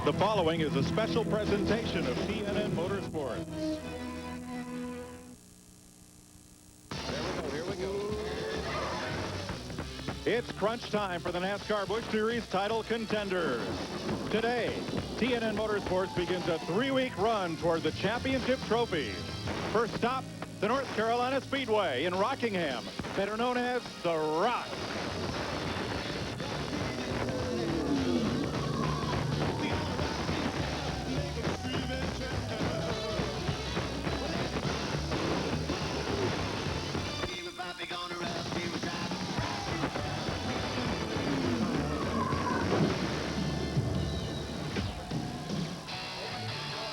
The following is a special presentation of TNN Motorsports. Here we go. It's crunch time for the NASCAR Busch Series title contenders. Today, TNN Motorsports begins a 3-week run toward the championship trophy. First stop, the North Carolina Speedway in Rockingham, better known as the Rock.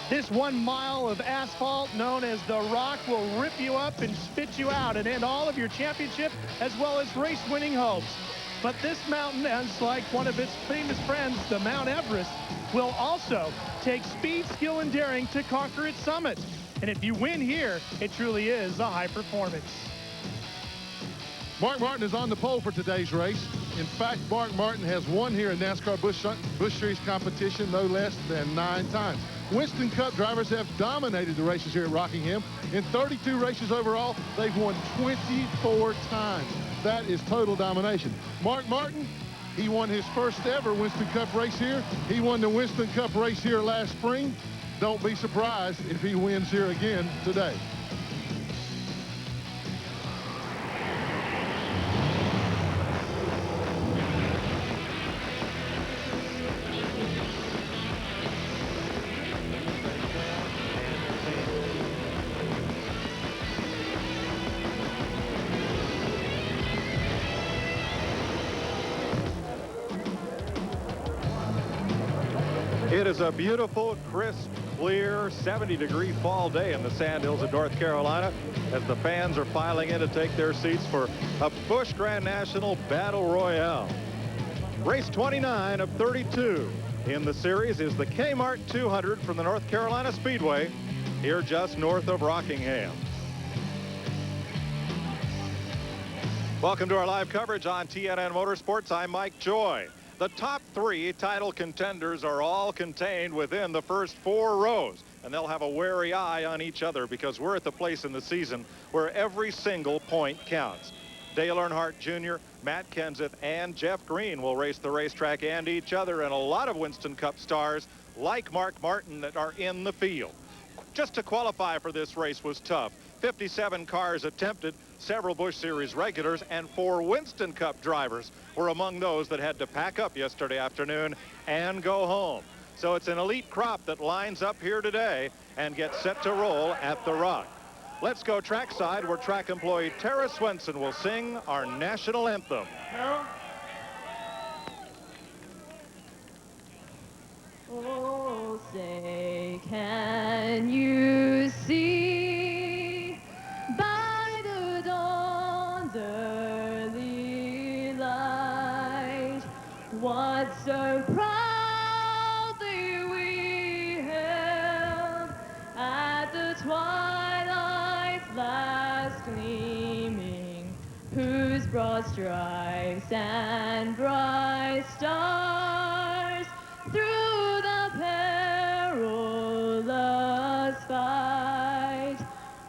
This 1 mile of asphalt known as the Rock will rip you up and spit you out and end all of your championship as well as race-winning hopes. But this mountain, as like one of its famous friends, the Mount Everest, will also take speed, skill, and daring to conquer its summit. And if you win here, it truly is a high performance. Mark Martin is on the pole for today's race. In fact, Mark Martin has won here in NASCAR Busch Series competition no less than 9 times. Winston Cup drivers have dominated the races here at Rockingham. In 32 races overall, they've won 24 times. That is total domination. Mark Martin, he won his first ever Winston Cup race here. He won the Winston Cup race here last spring. Don't be surprised if he wins here again today. It is a beautiful, crisp, clear 70-degree fall day in the Sandhills of North Carolina as the fans are filing in to take their seats for a Busch Grand National Battle Royale. Race 29 of 32 in the series is the K-Mart 200 from the North Carolina Speedway here just north of Rockingham. Welcome to our live coverage on TNN Motorsports. I'm Mike Joy. The top 3 title contenders are all contained within the first 4 rows, and they'll have a wary eye on each other because we're at the place in the season where every single point counts. Dale Earnhardt Jr., Matt Kenseth, and Jeff Green will race the racetrack and each other, and a lot of Winston Cup stars like Mark Martin that are in the field. Just to qualify for this race was tough. 57 cars attempted, several Busch Series regulars, and 4 Winston Cup drivers were among those that had to pack up yesterday afternoon and go home. So it's an elite crop that lines up here today and gets set to roll at the Rock. Let's go trackside where track employee Tara Swenson will sing our national anthem. Oh, say, can you see by the dawn's early light what so proudly we held at the twilight's last gleaming, whose broad stripes and bright stars through the perilous fight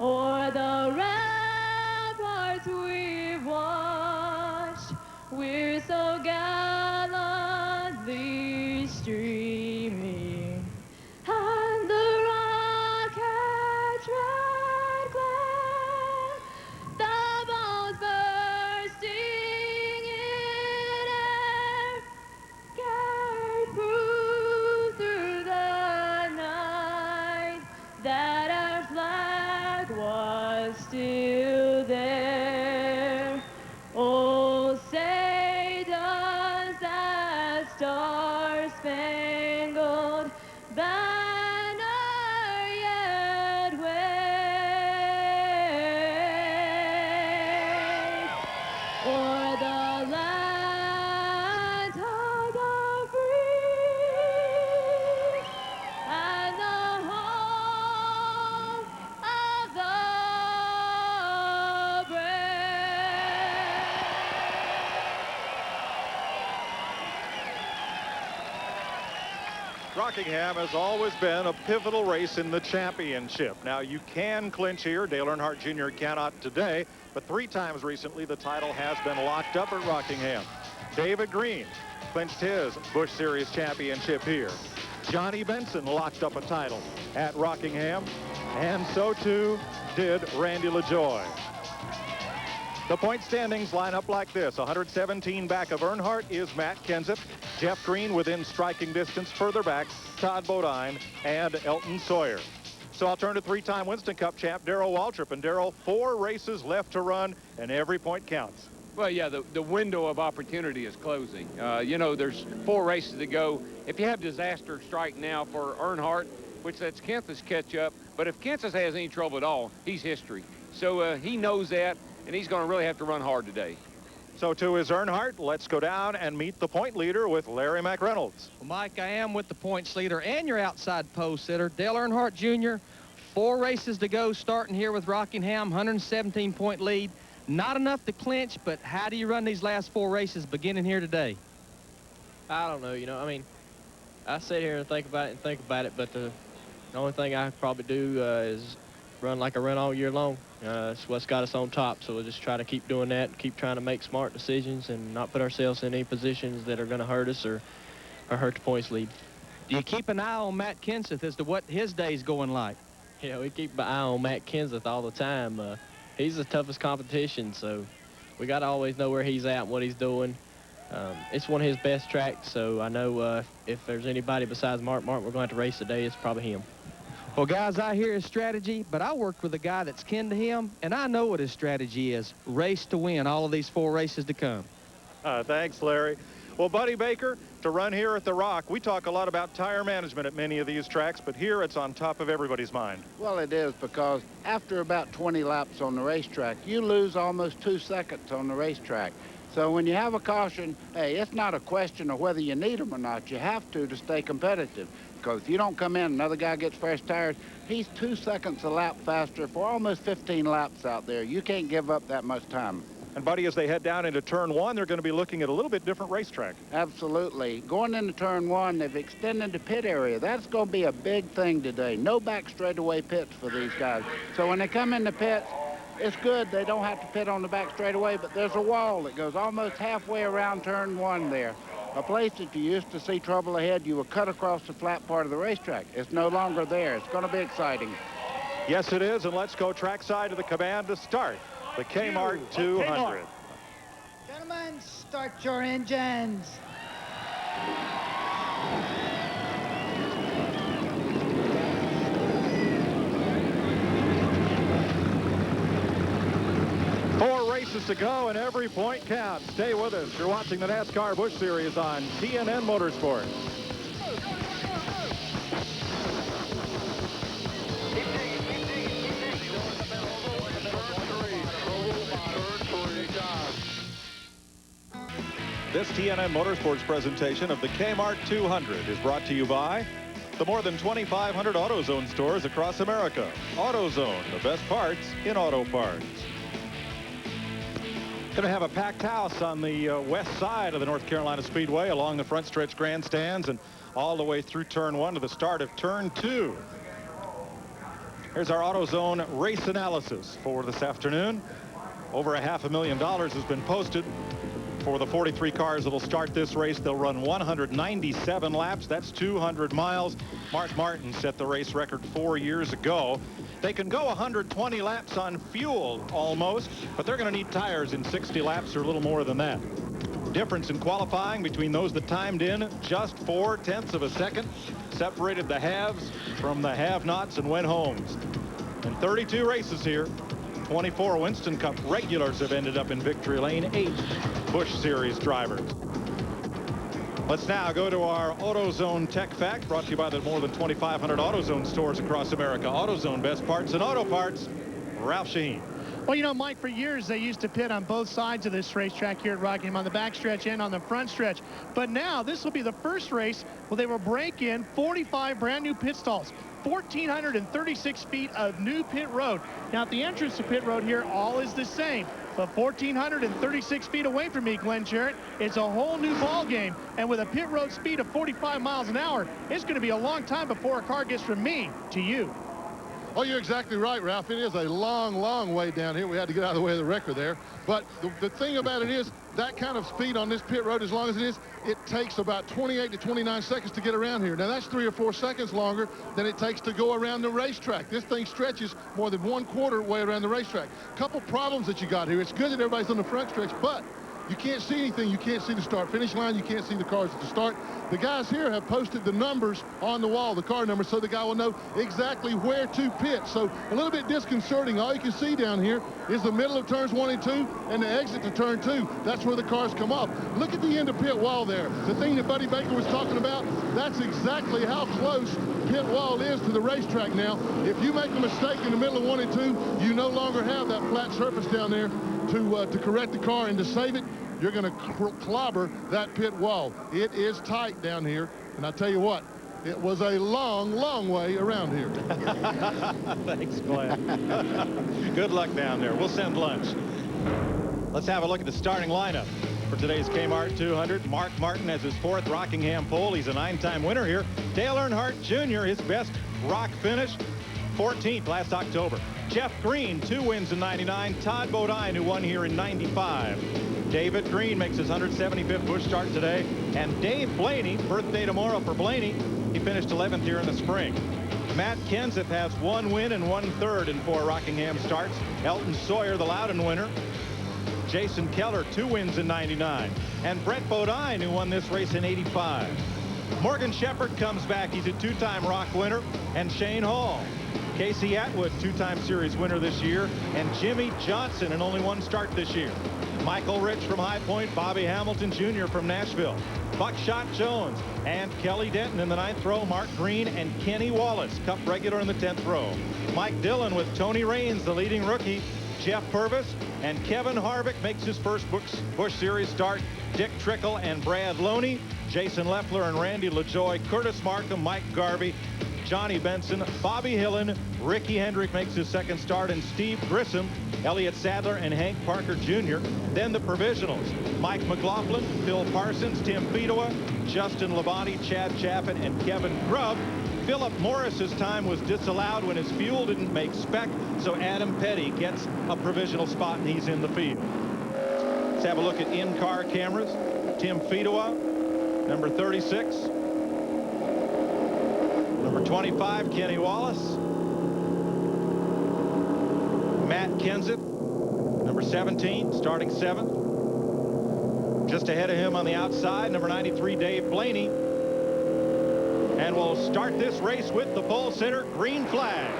o'er the ramparts we've watched, we're so gallantly streaming, and the rockets red glare, the bombs bursting in air, carried proof through the night that our flag was still there. Oh, say does that star-spangled banner yet wave o'er the land of the free and the home of the brave? Rockingham has always been a pivotal race in the championship. Now, you can clinch here. Dale Earnhardt Jr. cannot today, but 3 times recently the title has been locked up at Rockingham. David Green clinched his Busch Series championship here. Johnny Benson locked up a title at Rockingham, and so too did Randy LaJoie. The point standings line up like this. 117 back of Earnhardt is Matt Kenseth. Jeff Green within striking distance further back, Todd Bodine and Elton Sawyer. So I'll turn to 3-time Winston Cup champ Darrell Waltrip. And Darrell, 4 races left to run, and every point counts. Well, yeah, the window of opportunity is closing. You know, there's 4 races to go. If you have disaster strike now for Earnhardt, which that's Kenseth's catch up, but if Kenseth has any trouble at all, he's history. So he knows that, and he's going to really have to run hard today. So to his Earnhardt, let's go down and meet the point leader with Larry McReynolds. Well, Mike, I am with the points leader and your outside post sitter, Dale Earnhardt Jr. 4 races to go, starting here with Rockingham, 117-point lead. Not enough to clinch, but how do you run these last 4 races beginning here today? I don't know, you know, I mean, I sit here and think about it, but the only thing I probably do is run like I run all year long. It's what's got us on top, so we'll just try to keep doing that, keep trying to make smart decisions and not put ourselves in any positions that are going to hurt us or hurt the points lead. Do you keep an eye on Matt Kenseth as to what his day's going like? Yeah, we keep an eye on Matt Kenseth all the time. He's the toughest competition, so we got to always know where he's at and what he's doing. It's one of his best tracks, so I know if there's anybody besides Martin we're going to have to race today, it's probably him. Well, guys, I hear his strategy, but I worked with a guy that's kin to him, and I know what his strategy is. Race to win all of these 4 races to come. Thanks, Larry. Well, Buddy Baker, to run here at the Rock, we talk a lot about tire management at many of these tracks, but here it's on top of everybody's mind. Well, it is, because after about 20 laps on the racetrack, you lose almost 2 seconds on the racetrack. So when you have a caution, hey, it's not a question of whether you need them or not. You have to stay competitive. Because if you don't come in, another guy gets fresh tires, he's 2 seconds a lap faster for almost 15 laps out there. You can't give up that much time. And, Buddy, as they head down into turn 1, they're going to be looking at a little bit different racetrack. Absolutely. Going into turn 1, they've extended the pit area. That's going to be a big thing today. No back straightaway pits for these guys. So when they come in the pits, it's good. They don't have to pit on the back straightaway, but there's a wall that goes almost halfway around turn 1 there. A place that you used to see trouble ahead, you would cut across the flat part of the racetrack. It's no longer there. It's going to be exciting. Yes, it is, and let's go trackside to the command to start the K-Mart 200. Gentlemen, start your engines. 4 races to go, and every point counts. Stay with us. You're watching the NASCAR Busch Series on TNN Motorsports. This TNN Motorsports presentation of the K-Mart 200 is brought to you by the more than 2,500 AutoZone stores across America. AutoZone, the best parts in auto parts. Going to have a packed house on the west side of the North Carolina Speedway along the front stretch grandstands and all the way through turn 1 to the start of turn 2. Here's our AutoZone race analysis for this afternoon. Over $500,000 has been posted for the 43 cars that'll start this race. They'll run 197 laps. That's 200 miles. Mark Martin set the race record 4 years ago. They can go 120 laps on fuel almost, but they're going to need tires in 60 laps or a little more than that. Difference in qualifying between those that timed in just 0.4 of a second separated the haves from the have-nots and went homes. In 32 races here, 24 Winston Cup regulars have ended up in victory lane, 8 Busch Series drivers. Let's now go to our AutoZone Tech Fact, brought to you by the more than 2,500 AutoZone stores across America. AutoZone, best parts in auto parts. Ralph Sheheen. Well, you know, Mike, for years they used to pit on both sides of this racetrack here at Rockingham, on the back stretch and on the front stretch. But now this will be the first race where they will break in 45 brand new pit stalls. 1,436 feet of new pit road. Now, at the entrance to pit road here, all is the same. But 1,436 feet away from me, Glenn Jarrett, it's a whole new ball game. And with a pit road speed of 45 miles an hour, it's going to be a long time before a car gets from me to you. Oh, you're exactly right, Ralph. It is a long, long way down here. We had to get out of the way of the wrecker there. But the thing about it is, that kind of speed on this pit road, as long as it is, it takes about 28 to 29 seconds to get around here. Now, that's 3 or 4 seconds longer than it takes to go around the racetrack. This thing stretches more than 1/4 way around the racetrack. Couple problems that you got here. It's good that everybody's on the front stretch, but you can't see anything. You can't see the start-finish line. You can't see the cars at the start. The guys here have posted the numbers on the wall, the car numbers, so the guy will know exactly where to pit. So a little bit disconcerting. All you can see down here is the middle of turns 1 and 2 and the exit to turn 2. That's where the cars come off. Look at the end of pit wall there. The thing that Buddy Baker was talking about, that's exactly how close pit wall is to the racetrack now. If you make a mistake in the middle of 1 and 2, you no longer have that flat surface down there to correct the car, and to save it, you're going to clobber that pit wall. It is tight down here, and I tell you what, it was a long, long way around here. Thanks, Glenn. Good luck down there. We'll send lunch. Let's have a look at the starting lineup for today's K-Mart 200. Mark Martin has his 4th Rockingham pole. He's a 9-time winner here. Dale Earnhardt Jr., his best rock finish, 14th last October. Jeff Green, 2 wins in 99. Todd Bodine, who won here in 95. David Green makes his 175th Busch start today. And Dave Blaney, birthday tomorrow for Blaney, he finished 11th here in the spring. Matt Kenseth has 1 win and 1/3 in 4 Rockingham starts. Elton Sawyer, the Loudon winner. Jason Keller, 2 wins in 99. And Brett Bodine, who won this race in 85. Morgan Shepherd comes back. He's a 2-time Rock winner. And Shane Hall. Casey Atwood, 2-time series winner this year. And Jimmy Johnson in only 1 start this year. Michael Rich from High Point. Bobby Hamilton Jr. from Nashville. Buckshot Jones and Kelly Denton in the 9th row. Mark Green and Kenny Wallace, Cup regular in the 10th row. Mike Dillon with Tony Raines, the leading rookie. Jeff Purvis and Kevin Harvick makes his first Busch Series start. Dick Trickle and Brad Loney. Jason Leffler and Randy LaJoy. Curtis Markham, Mike Garvey, Johnny Benson, Bobby Hillen, Ricky Hendrick makes his 2nd start, and Steve Grissom, Elliott Sadler, and Hank Parker Jr. Then the provisionals: Mike McLaughlin, Phil Parsons, Tim Fedowa, Justin Labonte, Chad Chaffin, and Kevin Grubb. Philip Morris's time was disallowed when his fuel didn't make spec, so Adam Petty gets a provisional spot, and he's in the field. Let's have a look at in-car cameras. Tim Fedowa, number 36. Number 25, Kenny Wallace. Matt Kenseth, number 17, starting 7th. Just ahead of him on the outside, number 93, Dave Blaney. And we'll start this race with the pole sitter, green flag.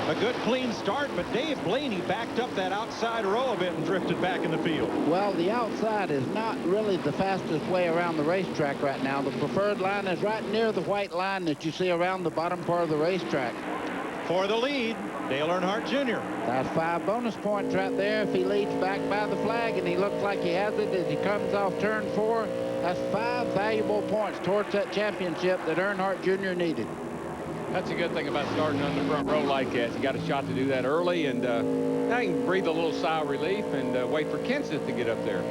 A good clean start, but Dave Blaney backed up that outside row a bit and drifted back in the field. Well, the outside is not really the fastest way around the racetrack right now. The preferred line is right near the white line that you see around the bottom part of the racetrack. For the lead, Dale Earnhardt Jr. That's 5 bonus points right there if he leads back by the flag, and he looks like he has it as he comes off turn 4. That's 5 valuable points towards that championship that Earnhardt Jr. needed. That's a good thing about starting on the front row like that. You got a shot to do that early, and now you can breathe a little sigh of relief and wait for Kenseth to get up there.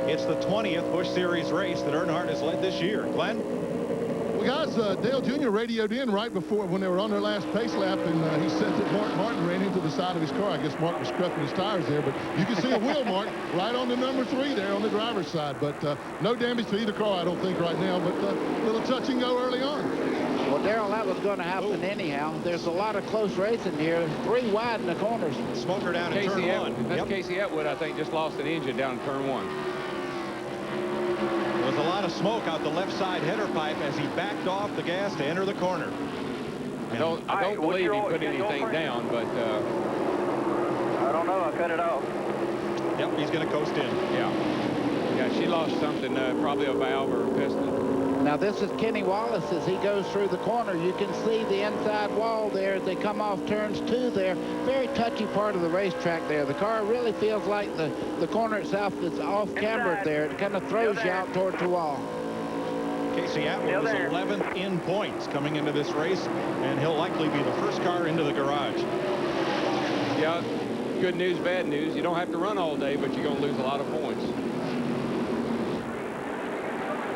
It's the 20th Busch Series race that Earnhardt has led this year. Glenn? Well, guys, Dale Jr. radioed in right before when they were on their last pace lap, and he said that Mark Martin ran into the side of his car. I guess Mark was scruffing his tires there, but you can see a wheel mark right on the number 3 there on the driver's side. But no damage to either car, I don't think, right now, but a little touch and go early on. Well, Darrell, that was going to happen anyhow. There's a lot of close racing here. 3 wide in the corners. Smoker down in turn 1. That's Casey Atwood, I think, just lost an engine down in turn 1. There was a lot of smoke out the left side header pipe as he backed off the gas to enter the corner. I don't believe he put anything down, but I don't know. I cut it off. Yep, he's going to coast in. Yeah, she lost something, probably a valve or a piston. Now this is Kenny Wallace as he goes through the corner. You can see the inside wall there as they come off turns 2 there. Very touchy part of the racetrack there. The car really feels like the corner itself is off-cambered there. It kind of throws you out towards the wall. Casey Atwood was 11th in points coming into this race, and he'll likely be the first car into the garage. Yeah, good news, bad news. You don't have to run all day, but you're going to lose a lot of points.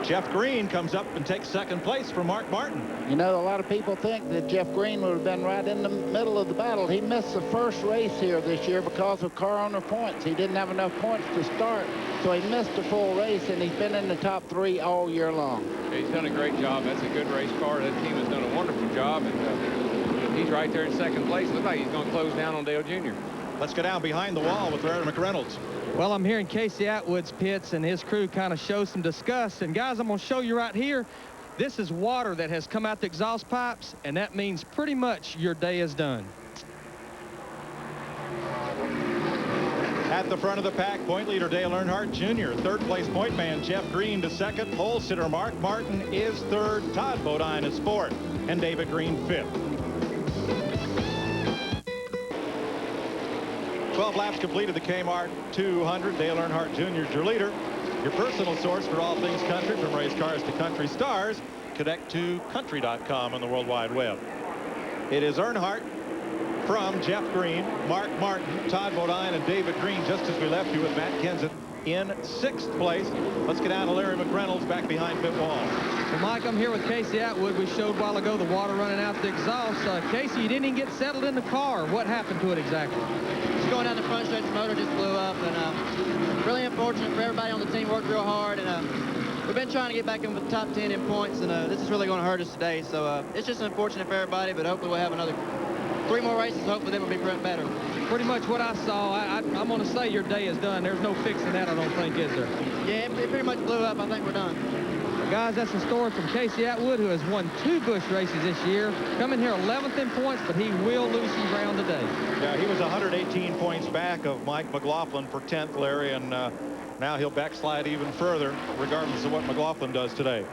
Jeff Green comes up and takes second place for Mark Martin. You know, a lot of people think that Jeff Green would have been right in the middle of the battle. He missed the first race here this year because of car owner points. He didn't have enough points to start, so he missed a full race, and he's been in the top 3 all year long. He's done a great job. That's a good race car. That team has done a wonderful job, and he's right there in second place. Looks like he's going to close down on Dale Jr. Let's go down behind the wall with Larry McReynolds. Well, I'm hearing Casey Atwood's pits, and his crew kind of show some disgust. And guys, I'm going to show you right here. This is water that has come out the exhaust pipes, and that means pretty much your day is done. At the front of the pack, point leader Dale Earnhardt Jr., third place point man Jeff Green to second, pole sitter Mark Martin is third, Todd Bodine is fourth, and David Green fifth. 12 laps completed the K-Mart 200. Dale Earnhardt Jr. is your leader. Your personal source for all things country, from race cars to country stars. Connect to country.com on the World Wide Web. It is Earnhardt from Jeff Green, Mark Martin, Todd Bodine, and David Green, just as we left you with Matt Kenseth in 6th place. Let's get down to Larry McReynolds back behind pit wall. Well, Mike, I'm here with Casey Atwood. We showed a while ago the water running out the exhaust. Casey, you didn't even get settled in the car. What happened to it exactly? Just going down the front stretch, the motor just blew up, and really unfortunate for everybody on the team. Worked real hard, and we've been trying to get back in with the top 10 in points, and this is really going to hurt us today. So it's just unfortunate for everybody, but hopefully we'll have another 3 more races. Hopefully then we'll be better. Pretty much what I saw. I'm going to say your day is done. There's no fixing that, I don't think, is there? Yeah, it pretty much blew up. I think we're done. Well, guys, that's the story from Casey Atwood, who has won 2 Busch races this year. Coming here 11th in points, but he will lose some ground today. Yeah, he was 118 points back of Mike McLaughlin for 10th, Larry, and now he'll backslide even further, regardless of what McLaughlin does today.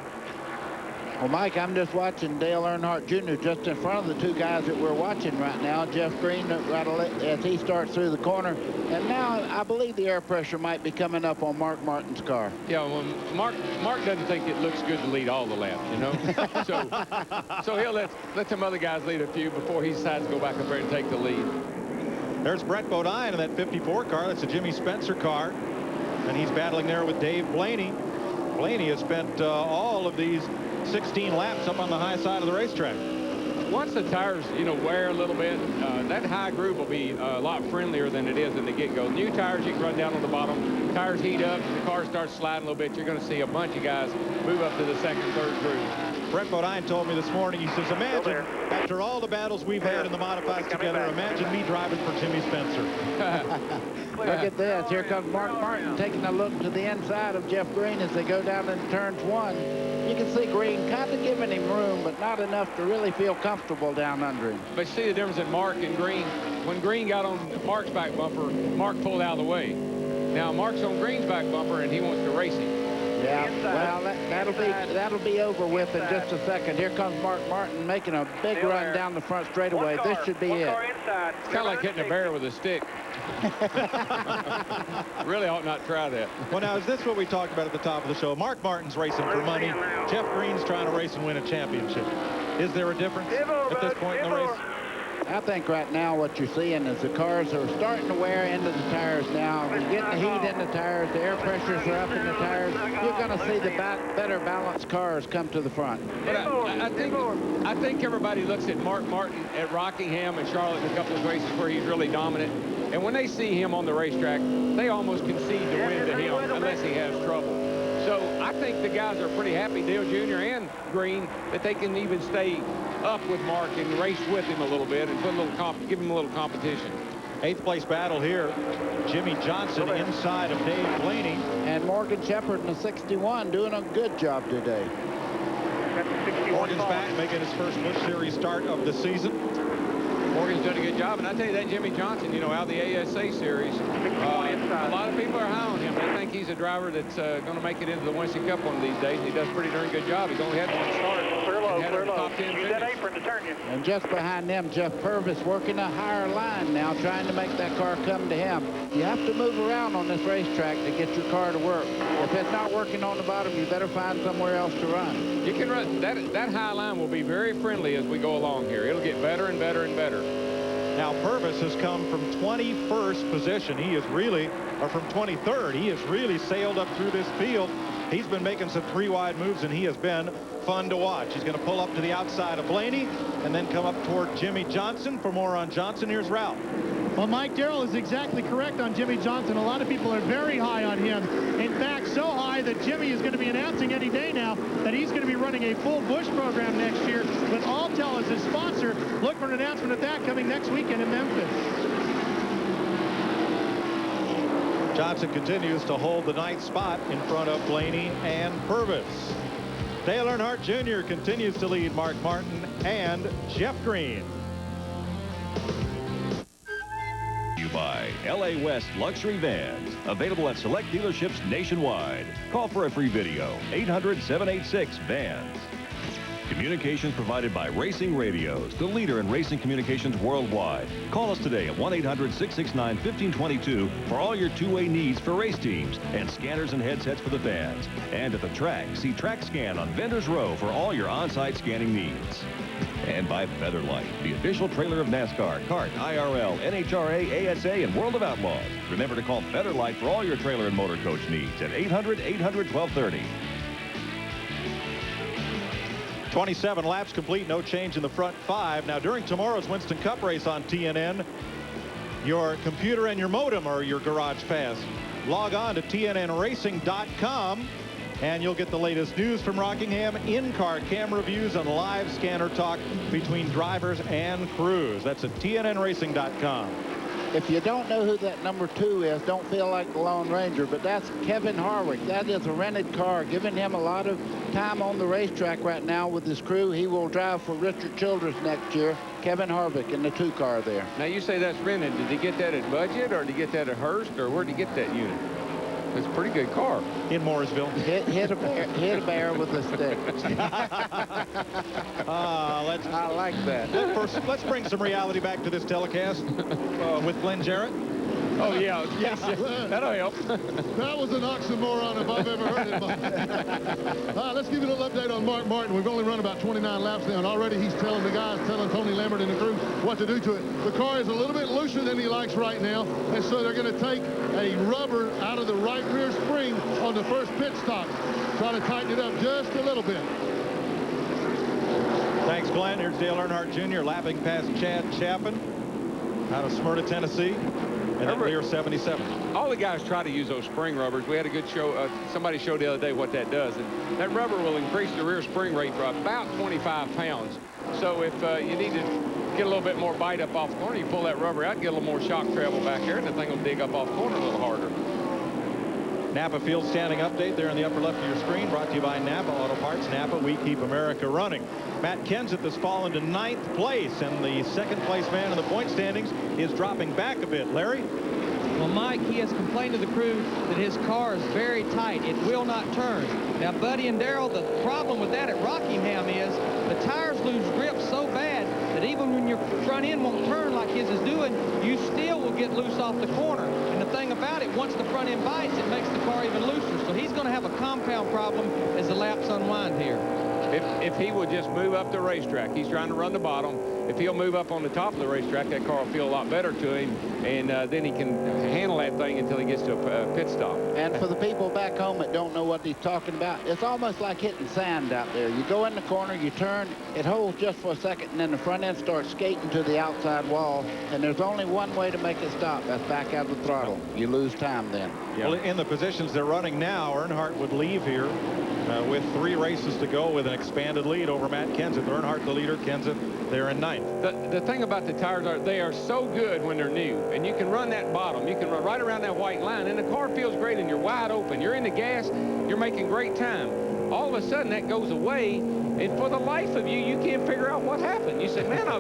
Well, Mike, I'm just watching Dale Earnhardt Jr. just in front of the 2 guys that we're watching right now. Jeff Green as he starts through the corner. And now I believe the air pressure might be coming up on Mark Martin's car. Yeah, well, Mark doesn't think it looks good to lead all the laps, you know. so he'll let some other guys lead a few before he decides to go back up there and take the lead. There's Brett Bodine in that 54 car. That's a Jimmy Spencer car. And he's battling there with Dave Blaney. Blaney has spent all of these 16 laps up on the high side of the racetrack. Once the tires, you know, wear a little bit, that high groove will be a lot friendlier than it is in the get-go. New tires, you can run down on the bottom. Tires heat up, the car starts sliding a little bit. You're going to see a bunch of guys move up to the second, third groove. Brett Bodine told me this morning, he says, imagine, after all the battles we've had in the modifieds together, imagine me driving for Jimmy Spencer. Look at this. Here comes Mark Martin taking a look to the inside of Jeff Green as they go down in turns 1. You can see Green kind of giving him room, but not enough to really feel comfortable down under him. But see the difference in Mark and Green. When Green got on Mark's back bumper, Mark pulled out of the way. Now Mark's on Green's back bumper, and he wants to race him. Yeah, well, that'll be over with in just a second. Here comes Mark Martin making a big run down the front straightaway. This should be it. It's kind of like hitting a bear with a stick. Really ought not try that. Well, now, is this what we talked about at the top of the show? Mark Martin's racing for money. Jeff Green's trying to race and win a championship. Is there a difference at this point in the race? I think right now what you're seeing is the cars are starting to wear into the tires now. We're getting the heat in the tires. The air pressures are up in the tires. You're going to see the better balanced cars come to the front. But I think everybody looks at Mark Martin at Rockingham and Charlotte in a couple of races where he's really dominant. And when they see him on the racetrack, they almost concede the win to him unless he has trouble. So I think the guys are pretty happy, Dale Jr. and Green, that they can even stay up with Mark and race with him a little bit and put a little give him a little competition. 8th place battle here. Jimmy Johnson inside of Dave Blaney. And Morgan Shepherd in the 61 doing a good job today. Morgan's back making his first Busch Series start of the season. Morgan's done a good job. And I tell you, that Jimmy Johnson, you know, out of the ASA series, a lot of people are high on him. They think he's a driver that's going to make it into the Winston Cup one of these days. He does a pretty darn good job. He's only had one start. Clear low, clear low. Top 10 Use that finish. apron to turn you. And just behind them, Jeff Purvis working a higher line now, trying to make that car come to him. You have to move around on this racetrack to get your car to work. If it's not working on the bottom, you better find somewhere else to run. You can run. That high line will be very friendly as we go along here. It'll get better and better and better. Now Purvis has come from 21st position. He is really, or from 23rd. He has really sailed up through this field. He's been making some 3-wide moves, and he has been fun to watch. He's going to pull up to the outside of Blaney and then come up toward Jimmy Johnson. For more on Johnson, here's Ralph. Well, Mike Darrell is exactly correct on Jimmy Johnson. A lot of people are very high on him. In fact, so high that Jimmy is going to be announcing any day now that he's going to be running a full Busch program next year with Alltel as his sponsor. Look for an announcement of that coming next weekend in Memphis. Johnson continues to hold the 9th spot in front of Blaney and Purvis. Dale Earnhardt Jr. continues to lead Mark Martin and Jeff Green. By LA West Luxury Vans, available at select dealerships nationwide. Call for a free video, 800-786-VANS. Communications provided by Racing Radios, the leader in racing communications worldwide. Call us today at 1-800-669-1522 for all your two-way needs for race teams and scanners and headsets for the fans. And at the track, see Track Scan on Vendors Row for all your on-site scanning needs. And by Featherlight, the official trailer of NASCAR, kart, IRL, NHRA, ASA, and World of Outlaws. Remember to call Featherlight for all your trailer and motor coach needs at 800-800-1230. 27 laps complete, no change in the front 5. Now, during tomorrow's Winston Cup race on TNN, your computer and your modem are your garage pass. Log on to TNNRacing.com. and you'll get the latest news from Rockingham, in-car camera views, and live scanner talk between drivers and crews. That's at TNNRacing.com. If you don't know who that number 2 is, don't feel like the Lone Ranger, but that's Kevin Harvick. That is a rented car, giving him a lot of time on the racetrack right now with his crew. He will drive for Richard Childress next year. Kevin Harvick in the 2 car there. Now, you say that's rented. Did he get that at Budget, or did he get that at Hearst, or where did he get that unit? It's a pretty good car. In Mooresville. Hit a bear with a stick. I like that. First, let's bring some reality back to this telecast with Glenn Jarrett. Oh, yeah. Yes, that'll help. That was an oxymoron if I've ever heard it. Let's give you a little update on Mark Martin. We've only run about 29 laps now, and already he's telling the guys, telling Tony Lambert and the crew what to do to it. The car is a little bit looser than he likes right now, and so they're going to take a rubber out of the right rear spring on the first pit stop. Try to tighten it up just a little bit. Thanks, Glenn. Here's Dale Earnhardt Jr. lapping past Chad Chapin out of Smyrna, Tennessee. And then rear 77. All the guys try to use those spring rubbers. We had a good show. Somebody showed the other day what that does. And that rubber will increase the rear spring rate for about 25 pounds. So if you need to get a little bit more bite up off the corner, you pull that rubber out, get a little more shock travel back there, and the thing will dig up off the corner a little harder. Napa Field standing update there in the upper left of your screen, brought to you by Napa Auto Parts. Napa, we keep America running. Matt Kenseth has fallen to 9th place, and the second place man in the point standings is dropping back a bit. Larry? Well, Mike, he has complained to the crew that his car is very tight. It will not turn. Now, Buddy and Darrell, the problem with that at Rockingham is the tires lose grip so bad that even when your front end won't turn like his is doing, you still will get loose off the corner. And the thing about it, once the front end bites, it makes the car even looser. So he's going to have a compound problem as the laps unwind here. If he would just move up the racetrack, he's trying to run the bottom. If he'll move up on the top of the racetrack, that car will feel a lot better to him, and then he can handle that thing until he gets to a pit stop. And for the people back home that don't know what he's talking about, it's almost like hitting sand out there. You go in the corner, you turn, it holds just for a second, and then the front end starts skating to the outside wall, and there's only one way to make it stop. That's back out of the throttle. You lose time then. Yeah. Well, in the positions they're running now, Earnhardt would leave here with 3 races to go with an expanded lead over Matt Kenseth. Earnhardt the leader, Kenseth there in 9th. The thing about the tires are they are so good when they're new, and you can run that bottom. You can run right around that white line, and the car feels great, and you're wide open. You're in the gas. You're making great time. All of a sudden, that goes away, and for the life of you, you can't figure out what happened. You say, man, I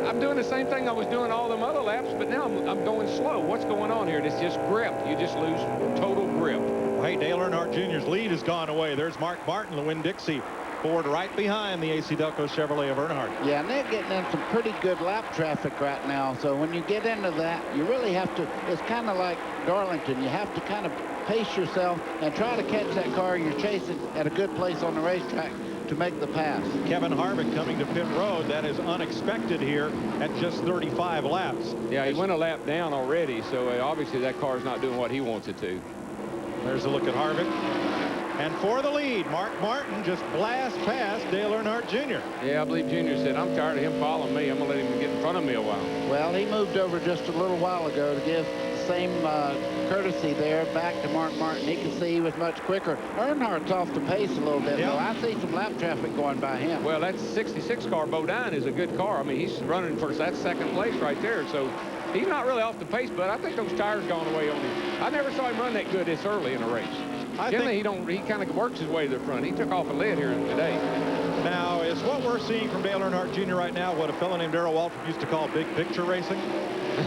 I'm doing the same thing I was doing all them other laps, but now I'm going slow. What's going on here? It's just grip. You just lose total grip. Well, hey, Dale Earnhardt Jr.'s lead has gone away. There's Mark Martin, the Winn-Dixie Ford right behind the AC Delco Chevrolet of Earnhardt. Yeah, and they're getting in some pretty good lap traffic right now. So when you get into that, you really have to, it's kind of like Darlington. You have to kind of pace yourself and try to catch that car you're chasing at a good place on the racetrack to make the pass. Kevin Harvick coming to pit road. That is unexpected here at just 35 laps. Yeah, he went a lap down already, so obviously that car's not doing what he wants it to. There's a look at Harvick. And for the lead, Mark Martin just blasts past Dale Earnhardt Jr. Yeah, I believe Jr. said, I'm tired of him following me. I'm going to let him get in front of me a while. Well, he moved over just a little while ago to give the same courtesy there back to Mark Martin. He can see he was much quicker. Earnhardt's off the pace a little bit, though. I see some lap traffic going by him. Well, that 66 car, Bodine, is a good car. I mean, he's running for that second place right there. So he's not really off the pace, but I think those tires gone away on him. I never saw him run that good this early in a race. Generally, he kind of works his way to the front. He took off a lid here today. Now, is what we're seeing from Dale Earnhardt Jr. right now what a fellow named Darrell Waltrip used to call big picture racing?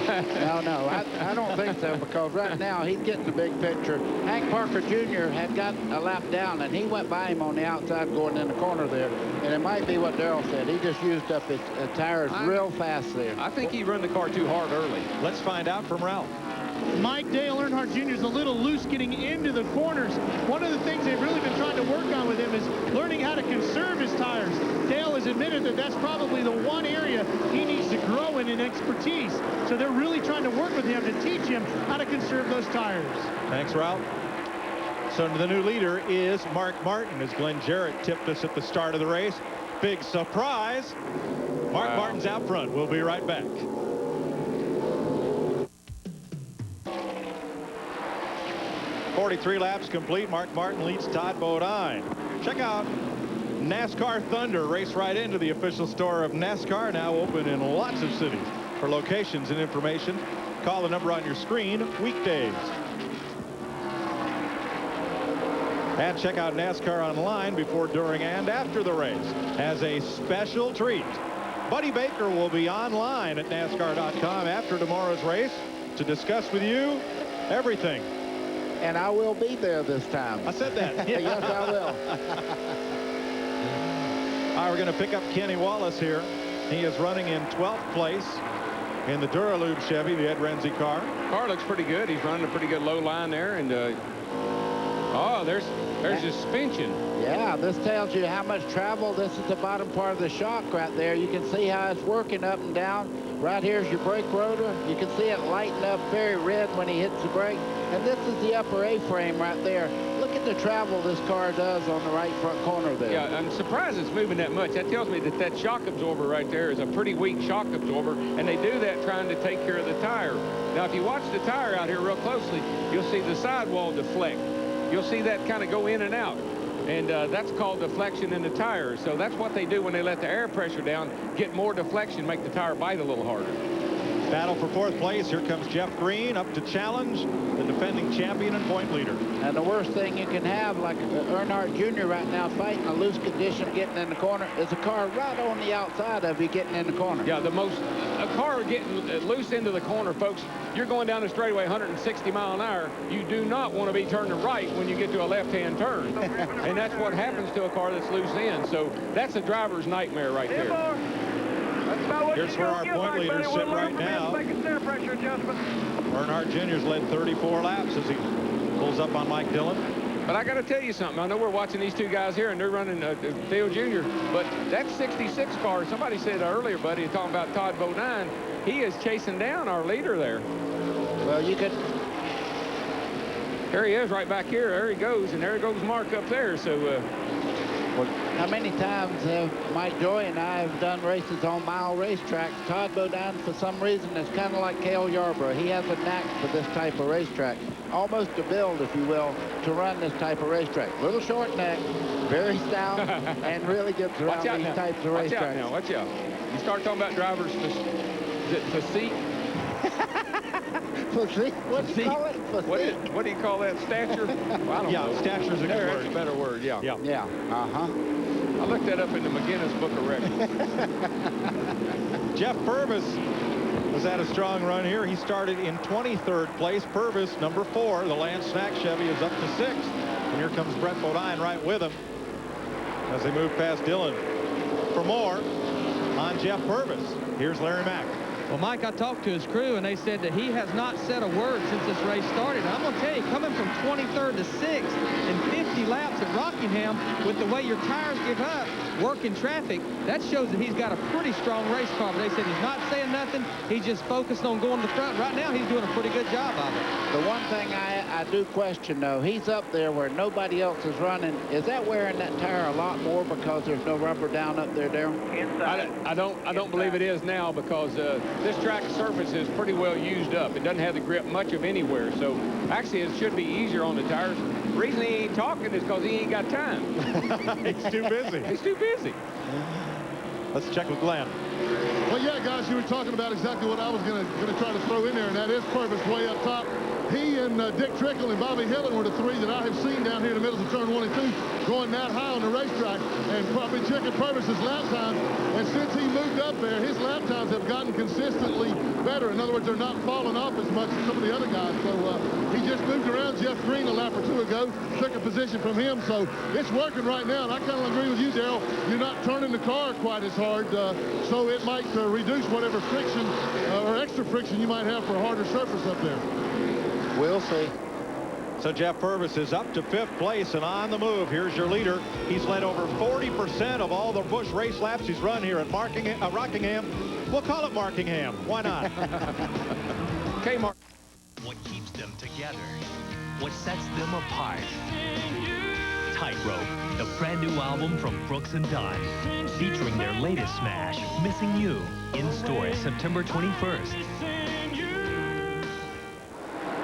No, I don't think so, because right now he's getting the big picture. Hank Parker Jr. had got a lap down, and he went by him on the outside going in the corner there. And it might be what Darrell said. He just used up his tires real fast there. I think he run the car too hard early. Let's find out from Ralph. Mike, Dale Earnhardt Jr. is a little loose getting into the corners. One of the things they've really been trying to work on with him is learning how to conserve his tires. Dale has admitted that that's probably the one area he needs to grow in expertise. So they're really trying to work with him to teach him how to conserve those tires. Thanks, Ralph. So the new leader is Mark Martin, as Glenn Jarrett tipped us at the start of the race. Big surprise. Mark Martin's out front. We'll be right back. .43 laps complete. Mark Martin leads Todd Bodine. Check out NASCAR Thunder. Race right into the official store of NASCAR, now open in lots of cities. For locations and information, call the number on your screen weekdays. And check out NASCAR online before, during, and after the race. As a special treat, Buddy Baker will be online at NASCAR.com after tomorrow's race to discuss with you everything. And I will be there this time. I said that. Yes, I will. All right, we're going to pick up Kenny Wallace here. He is running in 12th place in the Duralube Chevy, the Ed Renzi car. Car looks pretty good. He's running a pretty good low line there. And, oh, there's suspension. Yeah, this tells you how much travel. This is the bottom part of the shock right there. You can see how it's working up and down. Right here's your brake rotor. You can see it lighten up very red when he hits the brake. And this is the upper A-frame right there. Look at the travel this car does on the right front corner there. Yeah, I'm surprised it's moving that much. That tells me that that shock absorber right there is a pretty weak shock absorber, and they do that trying to take care of the tire. Now, if you watch the tire out here real closely, you'll see the sidewall deflect. You'll see that kind of go in and out. And that's called deflection in the tires. So that's what they do when they let the air pressure down, get more deflection, make the tire bite a little harder. Battle for 4th place. Here comes Jeff Green up to challenge the defending champion and point leader. And the worst thing you can have, like Earnhardt Jr. right now fighting a loose condition getting in the corner, is a car right on the outside of you getting in the corner. Yeah, a car getting loose into the corner, folks, you're going down the straightaway 160 mile an hour. You do not want to be turning right when you get to a left-hand turn. And that's what happens to a car that's loose in. So that's a driver's nightmare right there. Here's where our point leaders sit right now. Earnhardt Jr.'s led 34 laps as he pulls up on Mike Dillon. But I got to tell you something. I know we're watching these two guys here, and they're running Theo Jr., but that 66 car, somebody said earlier, buddy, talking about Todd Bodine, he is chasing down our leader there. Well, you could... Here he is right back here. There he goes, and there goes Mark up there. So, how many times have Mike Joy and I have done races on mile racetracks? Todd Bodine, for some reason, is kind of like Cale Yarborough. He has a knack for this type of racetrack, almost a build, if you will, to run this type of racetrack. Little short neck, very stout, and really gets around these types of racetracks. Watch out now, watch out. You start talking about drivers' physique. Physique? What do you call it? What do you call that? Stature? Well, I don't know. Stature's a good word. That's a better word, yeah. Yeah. Uh-huh. I looked that up in the McGinnis Book of Records. Jeff Purvis has had a strong run here. He started in 23rd place. Purvis, number 4. The Lance Snack Chevy is up to 6th. And here comes Brett Bodine right with him as they move past Dillon. For more on Jeff Purvis, here's Larry Mack. Well, Mike, I talked to his crew, and they said that he has not said a word since this race started. And I'm going to tell you, coming from 23rd to 6th in 50 laps at Rockingham, with the way your tires give up, working traffic, that shows that he's got a pretty strong race car. But they said he's not saying nothing. He's just focused on going to the front. Right now, he's doing a pretty good job of it. The one thing I do question, though, he's up there where nobody else is running. Is that wearing that tire a lot more because there's no rubber down up there, Darryl? I don't believe it is now, because this track surface is pretty well used up. It doesn't have the grip much of anywhere, so actually it should be easier on the tires. The reason he ain't talking is because he ain't got time. He's too busy. He's too busy. Let's check with Glenn. Well, yeah, guys, you were talking about exactly what I was going to try to throw in there, and that is Purvis way up top. He and Dick Trickle and Bobby Hillen were the 3 that I have seen down here in the middle of turn 1 and 2 going that high on the racetrack, and probably checking Purvis's lap times. And since he moved up there, his lap times have gotten consistently better. In other words, they're not falling off as much as some of the other guys. So he just moved around Jeff Green a lap or 2 ago, took a position from him. So it's working right now. And I kind of agree with you, Darryl. You're not turning the car quite as hard, so it might reduce whatever friction or extra friction you might have for a harder surface up there. We'll see. So Jeff Purvis is up to 5th place and on the move. Here's your leader. He's led over 40% of all the Busch race laps he's run here at Rockingham. We'll call it Markingham. Why not? K-Mart. What keeps them together? What sets them apart? Tightrope, the brand new album from Brooks and Dunn, featuring their latest smash, Missing You, in stores September 21st.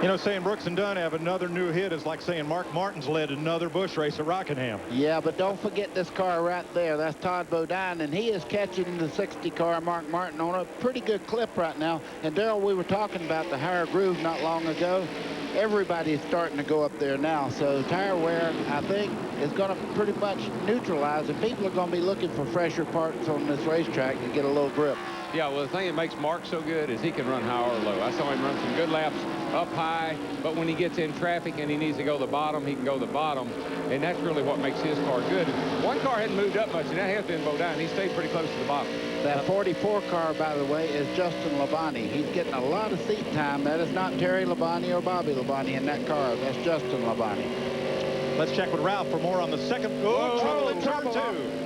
You know, saying Brooks and Dunn have another new hit is like saying Mark Martin's led another Busch race at Rockingham. Yeah, but don't forget this car right there. That's Todd Bodine, and he is catching the 60 car Mark Martin on a pretty good clip right now. And Darryl, we were talking about the higher groove not long ago. Everybody's starting to go up there now. So tire wear, I think, is going to pretty much neutralize, and people are going to be looking for fresher parts on this racetrack to get a little grip. Yeah, well, the thing that makes Mark so good is he can run high or low. I saw him run some good laps up high, but when he gets in traffic and he needs to go to the bottom, he can go to the bottom, and that's really what makes his car good. One car hadn't moved up much, and that has been Bodine. He stayed pretty close to the bottom. That 44 car, by the way, is Justin Labonte. He's getting a lot of seat time. That is not Terry Labonte or Bobby Labonte in that car. That's Justin Labonte. Let's check with Ralph for more on the second. Oh, trouble in turn 2.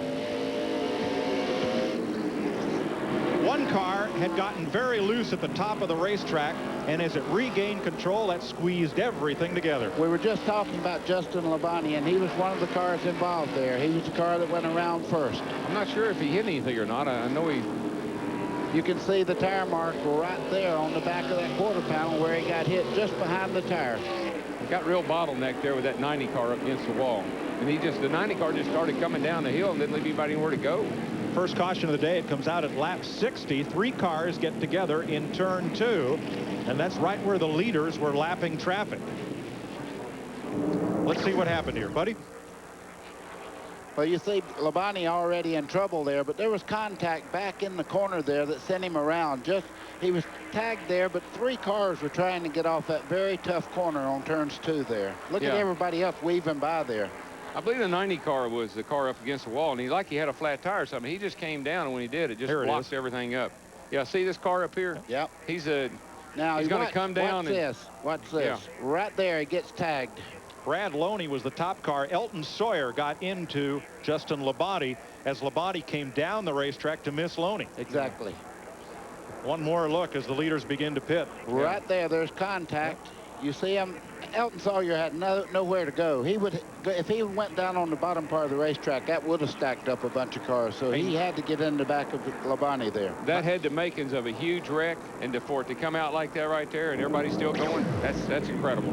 One car had gotten very loose at the top of the racetrack, and as it regained control, that squeezed everything together. We were just talking about Justin Labonte, and he was one of the cars involved there. He was the car that went around first. I'm not sure if he hit anything or not. I know he... You can see the tire mark right there on the back of that quarter panel where he got hit just behind the tire. He got real bottlenecked there with that 90 car up against the wall. And the 90 car just started coming down the hill and didn't leave anybody anywhere to go. First caution of the day. It comes out at lap 60. 3 cars get together in turn 2, and that's right where the leaders were lapping traffic. Let's see what happened here, buddy. Well, you see Labonte already in trouble there, but there was contact back in the corner there that sent him around. He was tagged there, but 3 cars were trying to get off that very tough corner on turns 2 there. Look at everybody else weaving by there. I believe the 90 car was the car up against the wall, and he had a flat tire or something. He just came down, and when he did, it just blocked everything up. Yeah, see this car up here? Yep. He's going to come down. Watch this. Yeah. Right there, he gets tagged. Brad Loney was the top car. Elton Sawyer got into Justin Labonte as Labonte came down the racetrack to miss Loney. Exactly. One more look as the leaders begin to pit. Right there, there's contact. You see him. Elton Sawyer had nowhere to go. If he went down on the bottom part of the racetrack, that would have stacked up a bunch of cars. So he had to get in the back of Labonte there. That had the makings of a huge wreck, and for it to come out like that right there, and everybody's still going, that's incredible.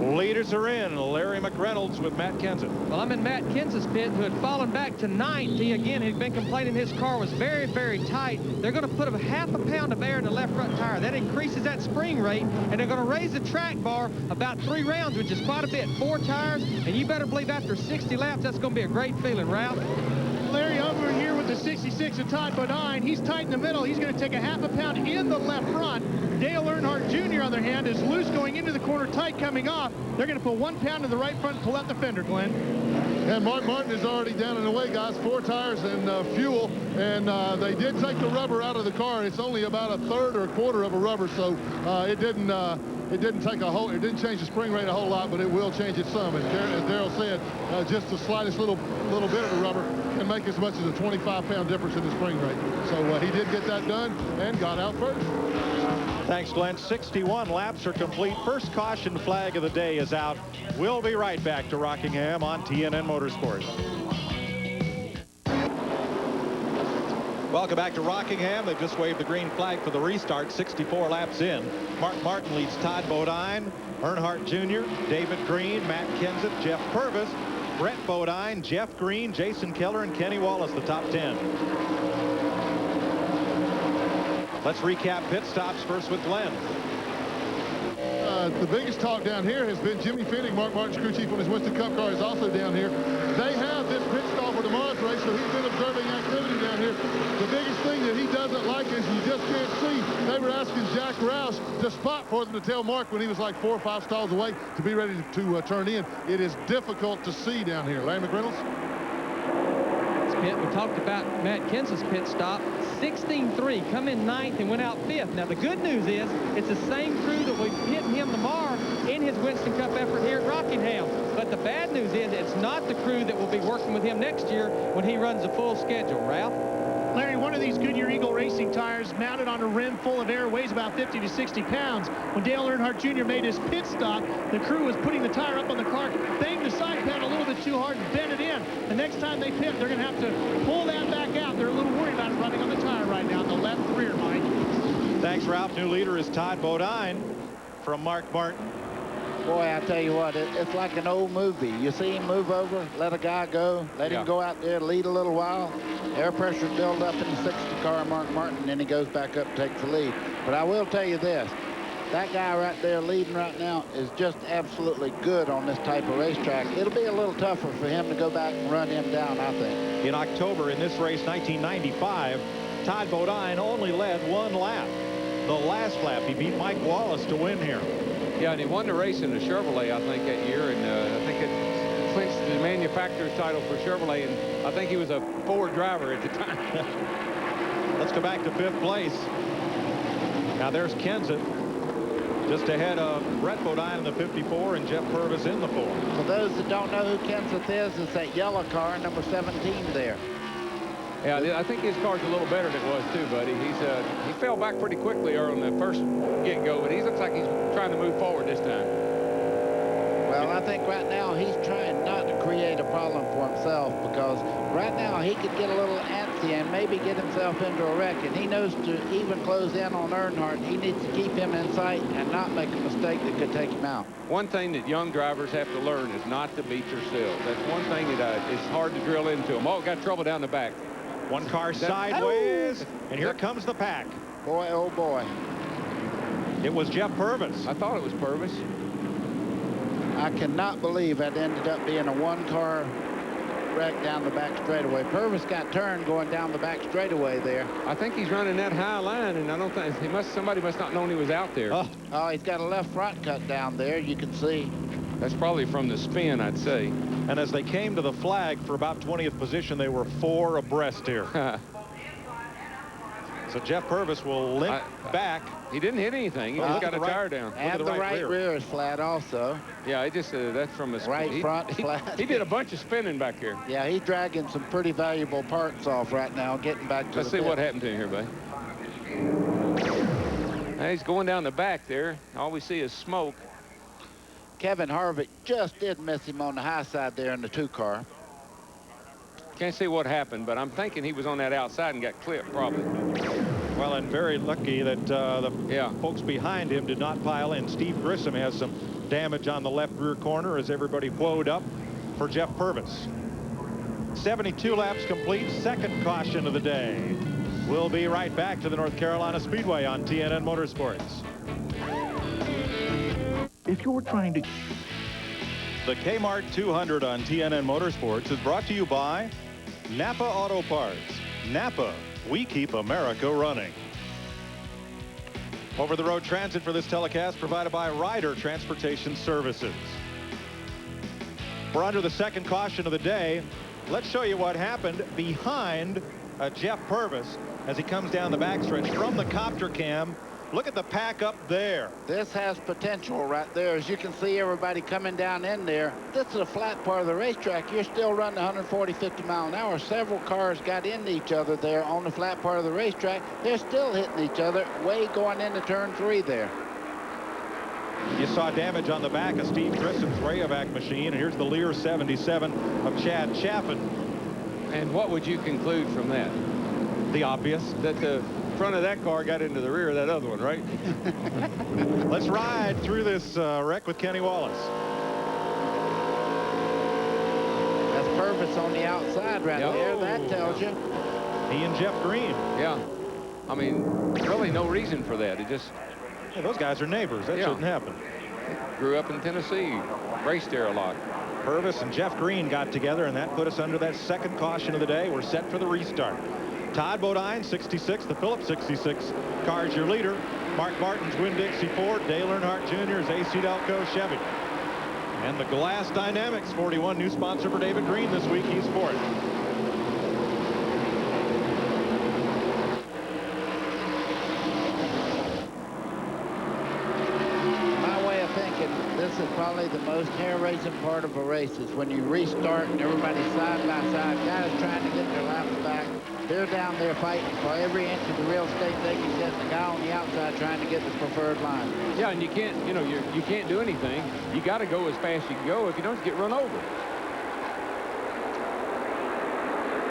Leaders are in. Larry McReynolds with Matt Kenseth. Well, I'm in Matt Kenseth's pit, who had fallen back to 9th. He, again, had been complaining his car was very, very tight. They're going to put a half a pound of air in the left front tire. That increases that spring rate, and they're going to raise the track bar about 3 rounds, which is quite a bit. 4 tires, and you better believe after 60 laps, that's going to be a great feeling, Ralph. Larry, over here with the 66 of Todd Bodine. He's tight in the middle. He's going to take a half a pound in the left front. Dale Earnhardt Jr., on the other hand, is loose going into the corner, tight coming off. They're going to put 1 pound in the right front and pull out the fender, Glenn. And Mark Martin is already down and away, guys. 4 tires and fuel. And they did take the rubber out of the car. It's only about a third or a quarter of a rubber, so it didn't take a whole. It didn't change the spring rate a whole lot, but it will change it some. And as Darrell said, just the slightest little bit of the rubber can make as much as a 25-pound difference in the spring rate. So he did get that done and got out first. Thanks, Glenn. 61 laps are complete. First caution flag of the day is out. We'll be right back to Rockingham on TNN Motorsports. Welcome back to Rockingham. They've just waved the green flag for the restart. 64 laps in. Mark Martin leads Todd Bodine, Earnhardt Jr., David Green, Matt Kenseth, Jeff Purvis, Brett Bodine, Jeff Green, Jason Keller, and Kenny Wallace, the top 10. Let's recap pit stops first with Glenn. The biggest talk down here has been Jimmy Finnick, Mark Martin's crew chief on his Winston Cup car, is also down here. They have this pit stop for tomorrow's race, so he's been observing activity down here. The biggest thing that he doesn't like is you just can't see. They were asking Jack Roush to spot for them to tell Mark when he was like 4 or 5 stalls away to be ready to turn in. It is difficult to see down here. Larry McReynolds? We talked about Matt Kenseth's pit stop. 16-3, come in 9th and went out 5th. Now, the good news is it's the same crew that will be hitting him tomorrow in his Winston Cup effort here at Rockingham. But the bad news is it's not the crew that will be working with him next year when he runs a full schedule. Ralph? Larry, one of these Goodyear Eagle Racing tires mounted on a rim full of air weighs about 50 to 60 pounds. When Dale Earnhardt Jr. made his pit stop, the crew was putting the tire up on the car, banged the side panel a little bit too hard and bent it in. The next time they pit, they're going to have to pull that back out. They're a little worried about it running on the tire right now, the left rear, Mike. Thanks, Ralph. New leader is Todd Bodine from Mark Martin. Boy, I tell you what, it's like an old movie. You see him move over, let a guy go, let him go out there, lead a little while. Air pressure build up in the 60 car, Mark Martin, and then he goes back up and takes the lead. But I will tell you this, that guy right there leading right now is just absolutely good on this type of racetrack. It'll be a little tougher for him to go back and run him down, I think. In October in this race, 1995, Todd Bodine only led 1 lap. The last lap, he beat Mike Wallace to win here. Yeah, and he won the race in the Chevrolet, I think, that year, and I think it clinched the manufacturer's title for Chevrolet, and I think he was a Ford driver at the time. Let's go back to 5th place. Now there's Kenseth, just ahead of Brett Bodine in the 54 and Jeff Purvis in the 4. For those that don't know who Kenseth is, it's that yellow car, number 17 there. Yeah, I think his car's a little better than it was too, buddy. He fell back pretty quickly on the first get-go, but he looks like he's trying to move forward this time. Well, I think right now he's trying not to create a problem for himself, because right now he could get a little antsy and maybe get himself into a wreck, and he knows to even close in on Earnhardt. He needs to keep him in sight and not make a mistake that could take him out. One thing that young drivers have to learn is not to beat yourself. That's one thing that it's hard to drill into them. Oh, got trouble down the back. One car sideways, and here comes the pack. Boy, oh boy. It was Jeff Purvis. I thought it was Purvis. I cannot believe that ended up being a 1-car wreck down the back straightaway. Purvis got turned going down the back straightaway there. I think he's running that high line, and I don't think somebody must not known he was out there. Oh, he's got a left front cut down there, you can see. That's probably from the spin, I'd say. And as they came to the flag for about 20th position, they were 4 abreast here. So Jeff Purvis will limp back. He didn't hit anything. He just got a tire down. And the right rear is flat also. Yeah, it just that's from the right front flat. He did a bunch of spinning back here. Yeah, he's dragging some pretty valuable parts off right now, getting back to Let's see what happened to him here, buddy. Now he's going down the back there. All we see is smoke. Kevin Harvick just did miss him on the high side there in the 2-car. Can't see what happened, but I'm thinking he was on that outside and got clipped, probably. Well, and very lucky that the folks behind him did not pile in. Steve Grissom has some damage on the left rear corner as everybody whoa-ed up for Jeff Purvis. 72 laps complete, 2nd caution of the day. We'll be right back to the North Carolina Speedway on TNN Motorsports. If you're trying to... The K-Mart 200 on TNN Motorsports is brought to you by Napa Auto Parts. Napa, we keep America running. Over-the-road transit for this telecast provided by Ryder Transportation Services. We're under the second caution of the day. Let's show you what happened behind Jeff Purvis as he comes down the backstretch from the copter cam. Look at the pack up there. This has potential right there. As you can see, everybody coming down in there. This is a flat part of the racetrack. You're still running 140, 50 mile an hour. Several cars got into each other there on the flat part of the racetrack. They're still hitting each other way going into turn 3 there. You saw damage on the back of Steve Grissom's Rayovac machine. And here's the Lear 77 of Chad Chaffin. And what would you conclude from that? The obvious. That the front of that car got into the rear of that other one, right? Let's ride through this wreck with Kenny Wallace. That's Purvis on the outside right there. That tells you. He and Jeff Green. Yeah. I mean, really no reason for that. It just... Yeah, those guys are neighbors. That shouldn't happen. Grew up in Tennessee. Raced there a lot. Purvis and Jeff Green got together, and that put us under that second caution of the day. We're set for the restart. Todd Bodine, 66. The Phillips 66 car is your leader. Mark Martin's Winn-Dixie Ford. Dale Earnhardt Jr. is AC Delco Chevy. And the Glass Dynamics 41, new sponsor for David Green this week. He's fourth. This is probably the most hair-raising part of a race is when you restart and everybody's side by side. Guys trying to get their laps back. They're down there fighting for every inch of the real estate they can get. The guy on the outside trying to get the preferred line. Yeah, and you can't, you know, you can't do anything. You got to go as fast as you can go. If you don't, get run over.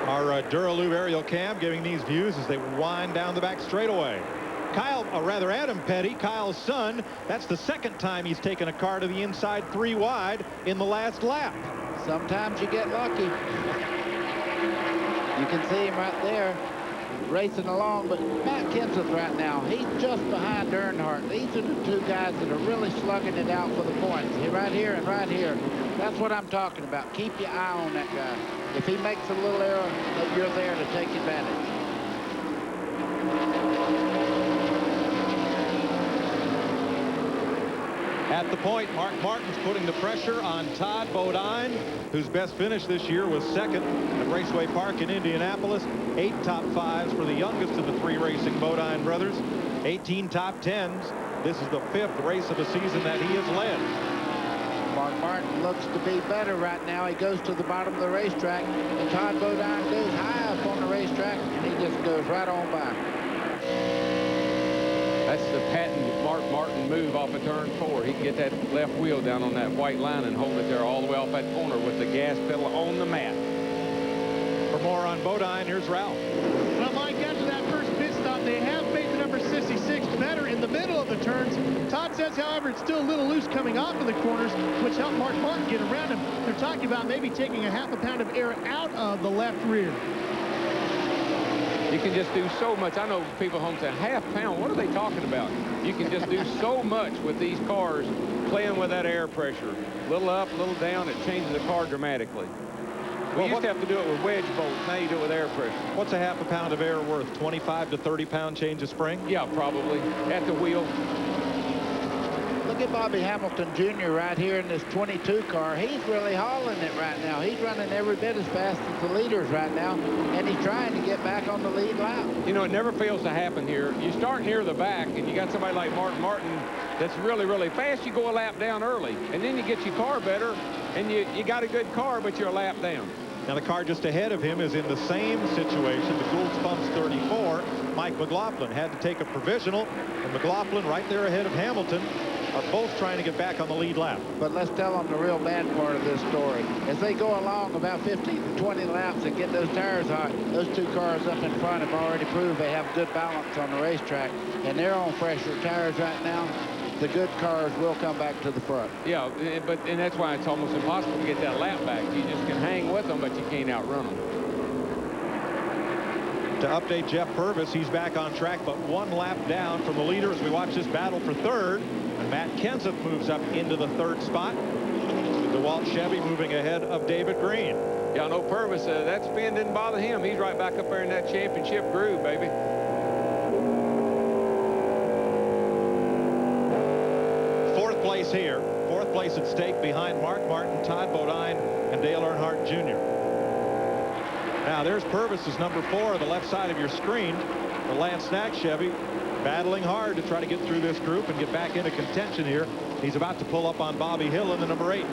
Our Duralube aerial cam giving these views as they wind down the back straightaway. Adam Petty, Kyle's son, that's the second time he's taken a car to the inside 3 wide in the last lap. Sometimes you get lucky. You can see him right there racing along, but Matt Kenseth right now, he's just behind Earnhardt. These are the two guys that are really slugging it out for the points. Right here and right here. That's what I'm talking about. Keep your eye on that guy. If he makes a little error, you're there to take advantage. At the point, Mark Martin's putting the pressure on Todd Bodine, whose best finish this year was second at Raceway Park in Indianapolis. 8 top 5s for the youngest of the 3 racing Bodine brothers. 18 top 10s. This is the 5th race of the season that he has led. Mark Martin looks to be better right now. He goes to the bottom of the racetrack, and Todd Bodine goes high up on the racetrack, and he just goes right on by. That's the patent Mark Martin move off of turn 4. He can get that left wheel down on that white line and hold it there all the way off that corner with the gas pedal on the mat. For more on Bodine, here's Ralph. Well, Mike, after that first pit stop, they have made the number 66 better in the middle of the turns. Todd says, however, it's still a little loose coming off of the corners, which helped Mark Martin get around him. They're talking about maybe taking a ½ pound of air out of the left rear. You can just do so much. I know people home say, ½ pound, what are they talking about? You can just do so much with these cars playing with that air pressure. A little up, a little down, it changes the car dramatically. We used to have to do it with wedge bolts. Now you do it with air pressure. What's a ½ pound of air worth? 25 to 30 pound change of spring? Yeah, probably. At the wheel. Look at Bobby Hamilton Jr. right here in this 22 car. He's really hauling it right now. He's running every bit as fast as the leaders right now, and he's trying to get back on the lead lap. You know, it never fails to happen here. You start near the back, and you got somebody like Mark Martin that's really, really fast. You go a lap down early, and then you get your car better, and you got a good car, but you're a lap down. Now the car just ahead of him is in the same situation. The Gould's Pumps 34. Mike McLaughlin had to take a provisional, and McLaughlin right there ahead of Hamilton are both trying to get back on the lead lap. But let's tell them the real bad part of this story. As they go along about 15 to 20 laps and get those tires hot, those two cars up in front have already proved they have good balance on the racetrack, and they're on fresher tires right now. The good cars will come back to the front. Yeah, and that's why it's almost impossible to get that lap back. You just can hang with them, but you can't outrun them. To update Jeff Purvis, he's back on track, but 1 lap down from the leader as we watch this battle for third. And Matt Kenseth moves up into the 3rd spot. DeWalt Chevy moving ahead of David Green. Y'all know Purvis, that spin didn't bother him. He's right back up there in that championship groove, baby. Fourth place here. Fourth place at stake behind Mark Martin, Todd Bodine, and Dale Earnhardt Jr. Now there's Purvis's number 4 on the left side of your screen. The Lance Snack Chevy battling hard to try to get through this group and get back into contention here. He's about to pull up on Bobby Hill in the number 8.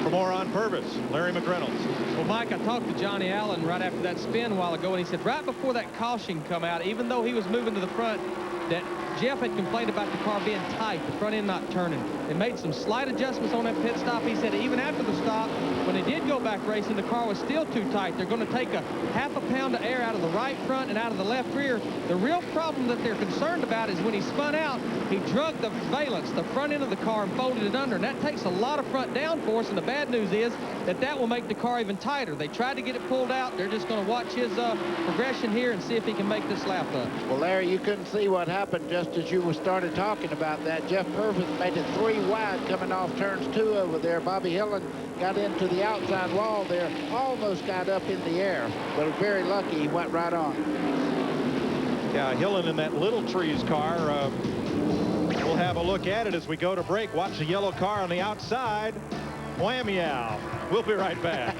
For more on Purvis, Larry McReynolds. Well, Mike, I talked to Johnny Allen right after that spin a while ago, and he said right before that caution come out, even though he was moving to the front, that Jeff had complained about the car being tight, the front end not turning. They made some slight adjustments on that pit stop. He said even after the stop, when they did go back racing, the car was still too tight. They're going to take a ½ pound of air out of the right front and out of the left rear. The real problem that they're concerned about is when he spun out, he drug the valance, the front end of the car, and folded it under. And that takes a lot of front downforce, and the bad news is that that will make the car even tighter. They tried to get it pulled out. They're just going to watch his progression here and see if he can make this lap up. Well, Larry, you couldn't see what happened just as you started talking about that. Jeff Purvis made it 3 wide coming off turns 2 over there. Bobby Hillen got into the outside wall there, almost got up in the air, but very lucky he went right on. Yeah, Hillen in that Little Trees car. We'll have a look at it as we go to break. Watch the yellow car on the outside. Whammy-ow. We'll be right back.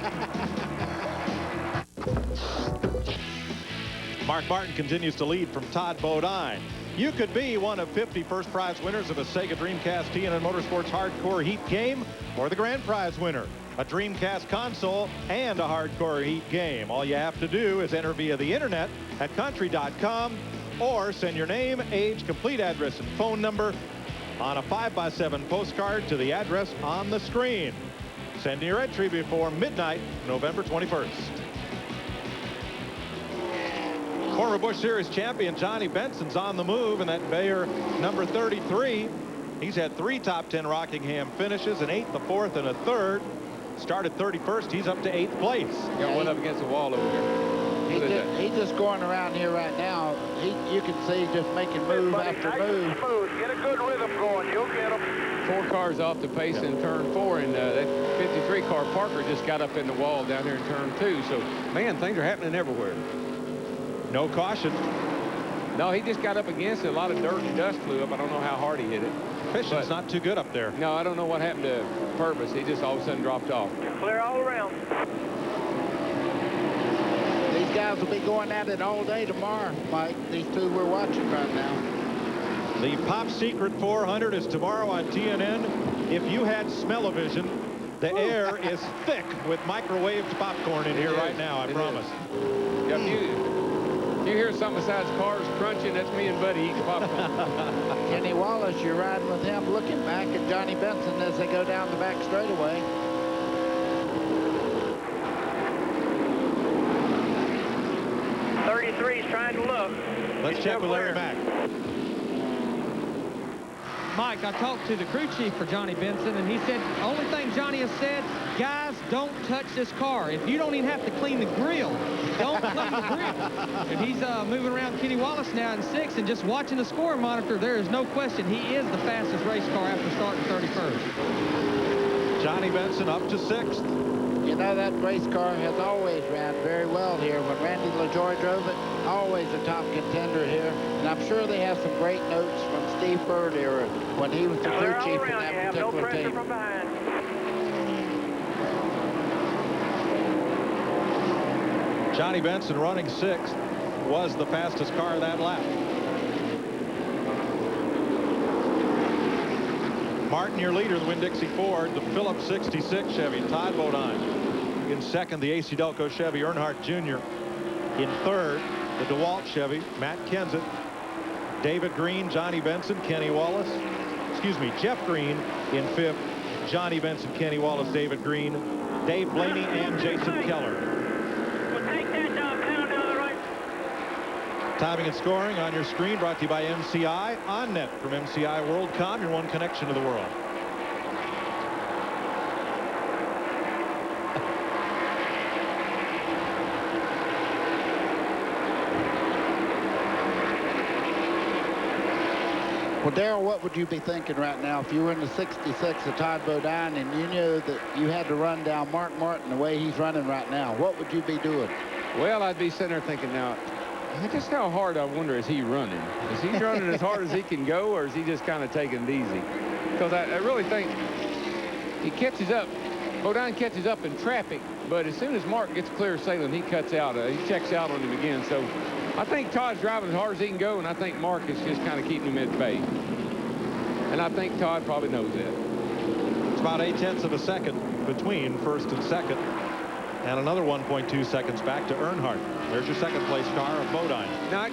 Mark Martin continues to lead from Todd Bodine. You could be one of 50 first prize winners of a Sega Dreamcast TNN Motorsports Hardcore Heat game, or the grand prize winner, a Dreamcast console and a Hardcore Heat game. All you have to do is enter via the internet at country.com or send your name, age, complete address, and phone number on a 5x7 postcard to the address on the screen. Send your entry before midnight, November 21st. Former Busch Series champion Johnny Benson's on the move in that Bayer number 33. He's had 3 top 10 Rockingham finishes, an 8th, a 4th, and a 3rd. Started 31st. He's up to 8th place. Got one up against the wall over here. He's just going around here right now. You can see just making move after move. Get a good rhythm going. You'll get him. 4 cars off the pace in turn 4, and that 53 car Parker just got up in the wall down here in turn 2. So, man, things are happening everywhere. No caution. No, he just got up against it. A lot of dirt and dust flew up. I don't know how hard he hit it. Fishing's not too good up there. No, I don't know what happened to Purvis. He just all of a sudden dropped off. Clear all around. These guys will be going at it all day tomorrow, Mike. These 2 we're watching right now. The Pop Secret 400 is tomorrow on TNN. If you had smell-o-vision, the air is thick with microwaved popcorn in here right now, I promise. Yeah, if you hear something besides cars crunching, that's me and Buddy eating popcorn. Kenny Wallace, you're riding with him, looking back at Johnny Benson as they go down the back straightaway. He's trying to look. Let's check with Larry Mack. Mike, I talked to the crew chief for Johnny Benson, and he said the only thing Johnny has said, guys, don't touch this car. If you don't even have to clean the grill, don't clean the grill. And he's moving around Kenny Wallace now in 6th, and just watching the scoring monitor, there is no question he is the fastest race car after starting 31st. Johnny Benson up to 6th. You know, that race car has always ran very well here. When Randy LaJoie drove it, always a top contender here. And I'm sure they have some great notes from Steve Bird era when he was the crew chief in that particular team. Johnny Benson running 6th was the fastest car that lap. Martin, your leader, the Winn-Dixie Ford, the Phillips 66 Chevy, Todd Bodine. In 2nd, the AC Delco Chevy, Earnhardt Jr. In 3rd, the DeWalt Chevy, Matt Kenseth. David Green, Johnny Benson, Kenny Wallace. Excuse me, Jeff Green in 5th. Johnny Benson, Kenny Wallace, David Green, Dave Blaney, and Jason Keller. Timing and scoring on your screen, brought to you by MCI. On net from MCI WorldCom, your one connection to the world. Well, Darrell, what would you be thinking right now if you were in the 66 of Todd Bodine and you knew that you had to run down Mark Martin the way he's running right now? What would you be doing? Well, I'd be sitting there thinking now, just how hard, I wonder, is he running? Is he running as hard as he can go, or is he just kind of taking it easy? Because I really think he catches up. Bodine catches up in traffic, but as soon as Mark gets clear sailing, he cuts out. He checks out on him again. So I think Todd's driving as hard as he can go, and I think Mark is just kind of keeping him at bay. And I think Todd probably knows that. It's about 0.8 of a second between first and second, and another 1.2 seconds back to Earnhardt. There's your second place car of Bodine. Now,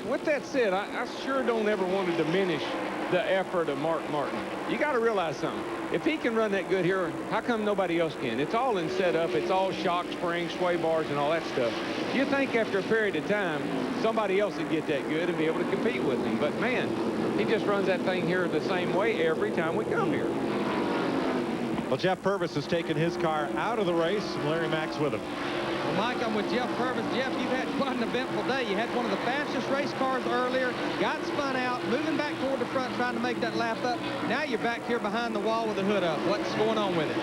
with that said, I sure don't ever want to diminish the effort of Mark Martin. You got to realize something. If he can run that good here, how come nobody else can? It's all in setup. It's all shock springs, sway bars, and all that stuff. You think after a period of time, somebody else would get that good and be able to compete with him. But, man, he just runs that thing here the same way every time we come here. Well, Jeff Purvis has taken his car out of the race, and Larry Mack's with him. Well, Mike, I'm with Jeff Purvis. Jeff, you've had quite an eventful day. You had one of the fastest race cars earlier, got spun out, moving back toward the front, trying to make that lap up. Now you're back here behind the wall with the hood up. What's going on with it?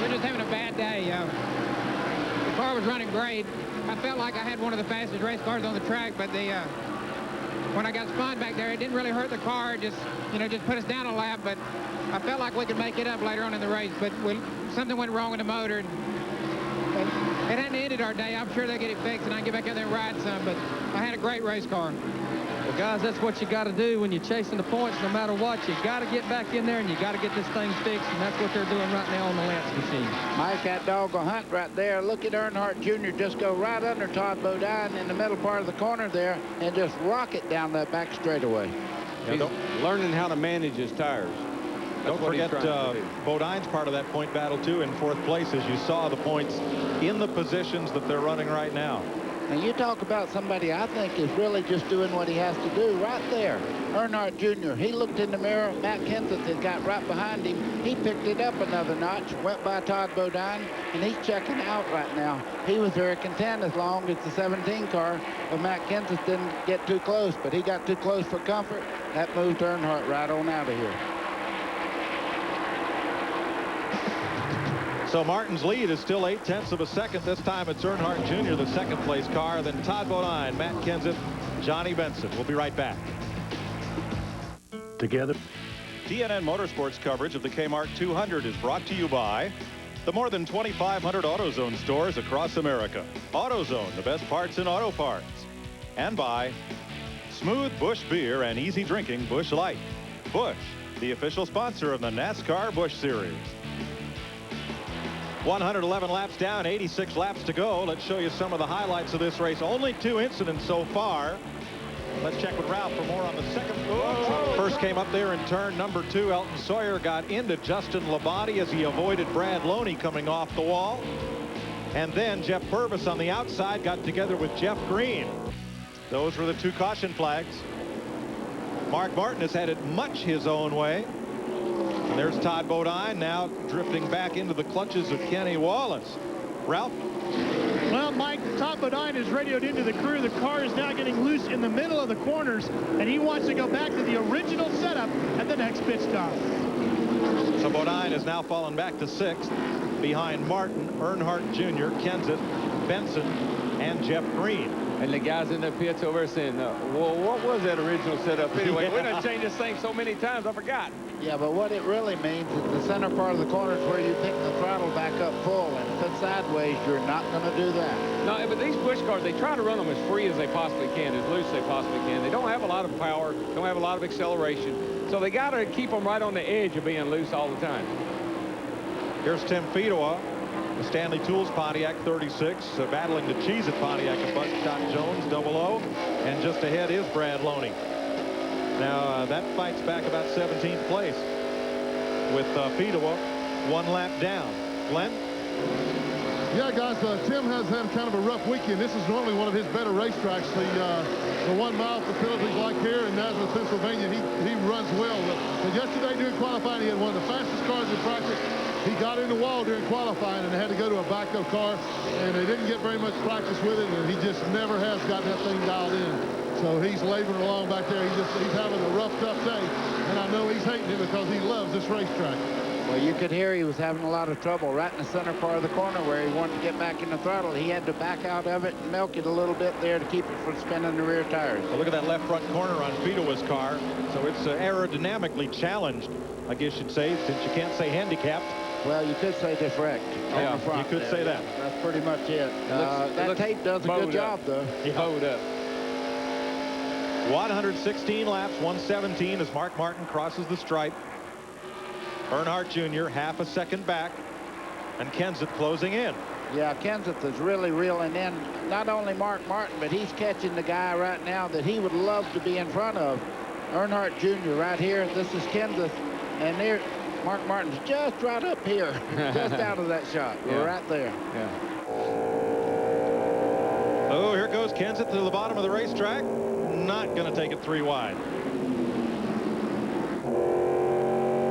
We're just having a bad day. The car was running great. I felt like I had one of the fastest race cars on the track, but when I got spun back there, it didn't really hurt the car. Just put us down a lap, but I felt like we could make it up later on in the race, but something went wrong with the motor. It hadn't ended our day. I'm sure they'll get it fixed and I can get back out there and ride some, but I had a great race car. Well, guys, that's what you got to do when you're chasing the points, no matter what. You got to get back in there and you got to get this thing fixed, and that's what they're doing right now on the Lance machine. Mike, that dog will hunt right there. Look at Earnhardt Jr. just go right under Todd Bodine in the middle part of the corner there and just rock it down that back straightaway. He's learning how to manage his tires. Don't forget Bodine's part of that point battle, too, in fourth place, as you saw the points in the positions that they're running right now. And you talk about somebody I think is really just doing what he has to do right there. Earnhardt Jr., he looked in the mirror. Matt Kenseth had got right behind him. He picked it up another notch, went by Todd Bodine, and he's checking out right now. He was very content as long as the 17 car of Matt Kenseth didn't get too close, but he got too close for comfort. That moved Earnhardt right on out of here. So Martin's lead is still 0.8 of a second. This time it's Earnhardt Jr., the second place car, then Todd Bodine, Matt Kenseth, Johnny Benson. We'll be right back. Together. TNN Motorsports coverage of the K-Mart 200 is brought to you by the more than 2,500 AutoZone stores across America. AutoZone, the best parts in auto parts. And by smooth Busch beer and easy drinking Busch Light. Busch, the official sponsor of the NASCAR Busch Series. 111 laps down, 86 laps to go. Let's show you some of the highlights of this race. Only 2 incidents so far. Let's check with Ralph for more on the second. First came up there in turn number 2. Elton Sawyer got into Justin Labonte as he avoided Brad Loney coming off the wall. And then Jeff Purvis on the outside got together with Jeff Green. Those were the 2 caution flags. Mark Martin has had it much his own way. And there's Todd Bodine now drifting back into the clutches of Kenny Wallace. Ralph? Well, Mike, Todd Bodine is radioed into the crew. The car is now getting loose in the middle of the corners, and he wants to go back to the original setup at the next pit stop. So Bodine has now fallen back to 6th behind Martin, Earnhardt Jr., Kenseth, Benson, and Jeff Green. And the guys in the pits over there saying, well, what was that original setup anyway? Yeah. We done changed this thing so many times, I forgot. Yeah, but what it really means is the center part of the corner is where you pick the throttle back up full, and if it's sideways, you're not going to do that. No, but these Busch cars, they try to run them as free as they possibly can, as loose as they possibly can. They don't have a lot of power, don't have a lot of acceleration, so they got to keep them right on the edge of being loose all the time. Here's Tim Fedowa, the Stanley Tools Pontiac 36, battling the Cheez-It Pontiac of Buckshot Jones 00, and just ahead is Brad Loney. Now that fight's back about 17th place with Fedowa 1 lap down. Glenn? Yeah, guys, Tim has had kind of a rough weekend. This is normally one of his better racetracks. The 1 mile facilities like here in Nazareth, Pennsylvania, he runs well. But yesterday during qualifying, he had one of the fastest cars in practice. He got in the wall during qualifying and had to go to a backup car, and they didn't get very much practice with it, and he just never has gotten that thing dialed in. So he's laboring along back there. He's having a rough, tough day. And I know he's hating it because he loves this racetrack. Well, you could hear he was having a lot of trouble right in the center part of the corner where he wanted to get back in the throttle. He had to back out of it and milk it a little bit there to keep it from spinning the rear tires. Well, look at that left front corner on Vidoa's car. So it's aerodynamically challenged, I guess you'd say, since you can't say handicapped. Well, you could say diswrecked. Yeah, on the front you could there. say that. That's pretty much it. That tape does a good job, though. Bowed up. 116 laps, 117 as Mark Martin crosses the stripe. Earnhardt Jr. half a second back, and Kenseth closing in. Yeah, Kenseth is really reeling in. Not only Mark Martin, but he's catching the guy right now that he would love to be in front of. Earnhardt Jr. right here. This is Kenseth, and there, Mark Martin's just right up here, just out of that shot. We're right there. Yeah. Oh, here goes Kenseth to the bottom of the racetrack. Not going to take it 3 wide.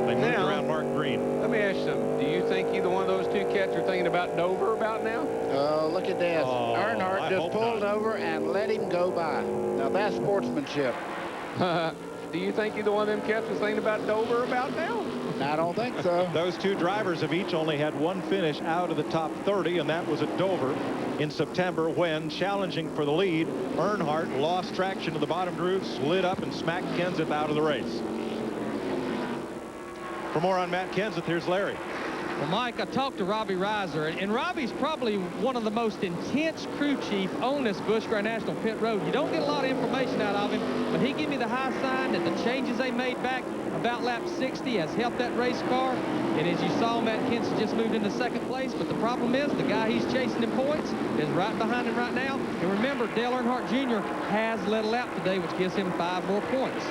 They moved around Mark Green. Let me ask you something. Do you think either one of those two cats are thinking about Dover about now? Oh, look at this. Oh, Earnhardt I just hope pulled not. over and let him go by. Now, that's sportsmanship. Do you think either one of them cats was thinking about Dover about now? I don't think so. Those two drivers have each only had one finish out of the top 30, and that was at Dover in September when, challenging for the lead, Earnhardt lost traction to the bottom groove, slid up, and smacked Kenseth out of the race. For more on Matt Kenseth, here's Larry. Well, Mike, I talked to Robbie Reiser, and Robbie's probably one of the most intense crew chief on this Busch Grand National pit road. You don't get a lot of information out of him, but he gave me the high sign that the changes they made back about lap 60 has helped that race car. And as you saw, Matt Kenseth just moved into second place, but the problem is the guy he's chasing in points is right behind him right now. And remember, Dale Earnhardt Jr. has led a lap today, which gives him 5 more points.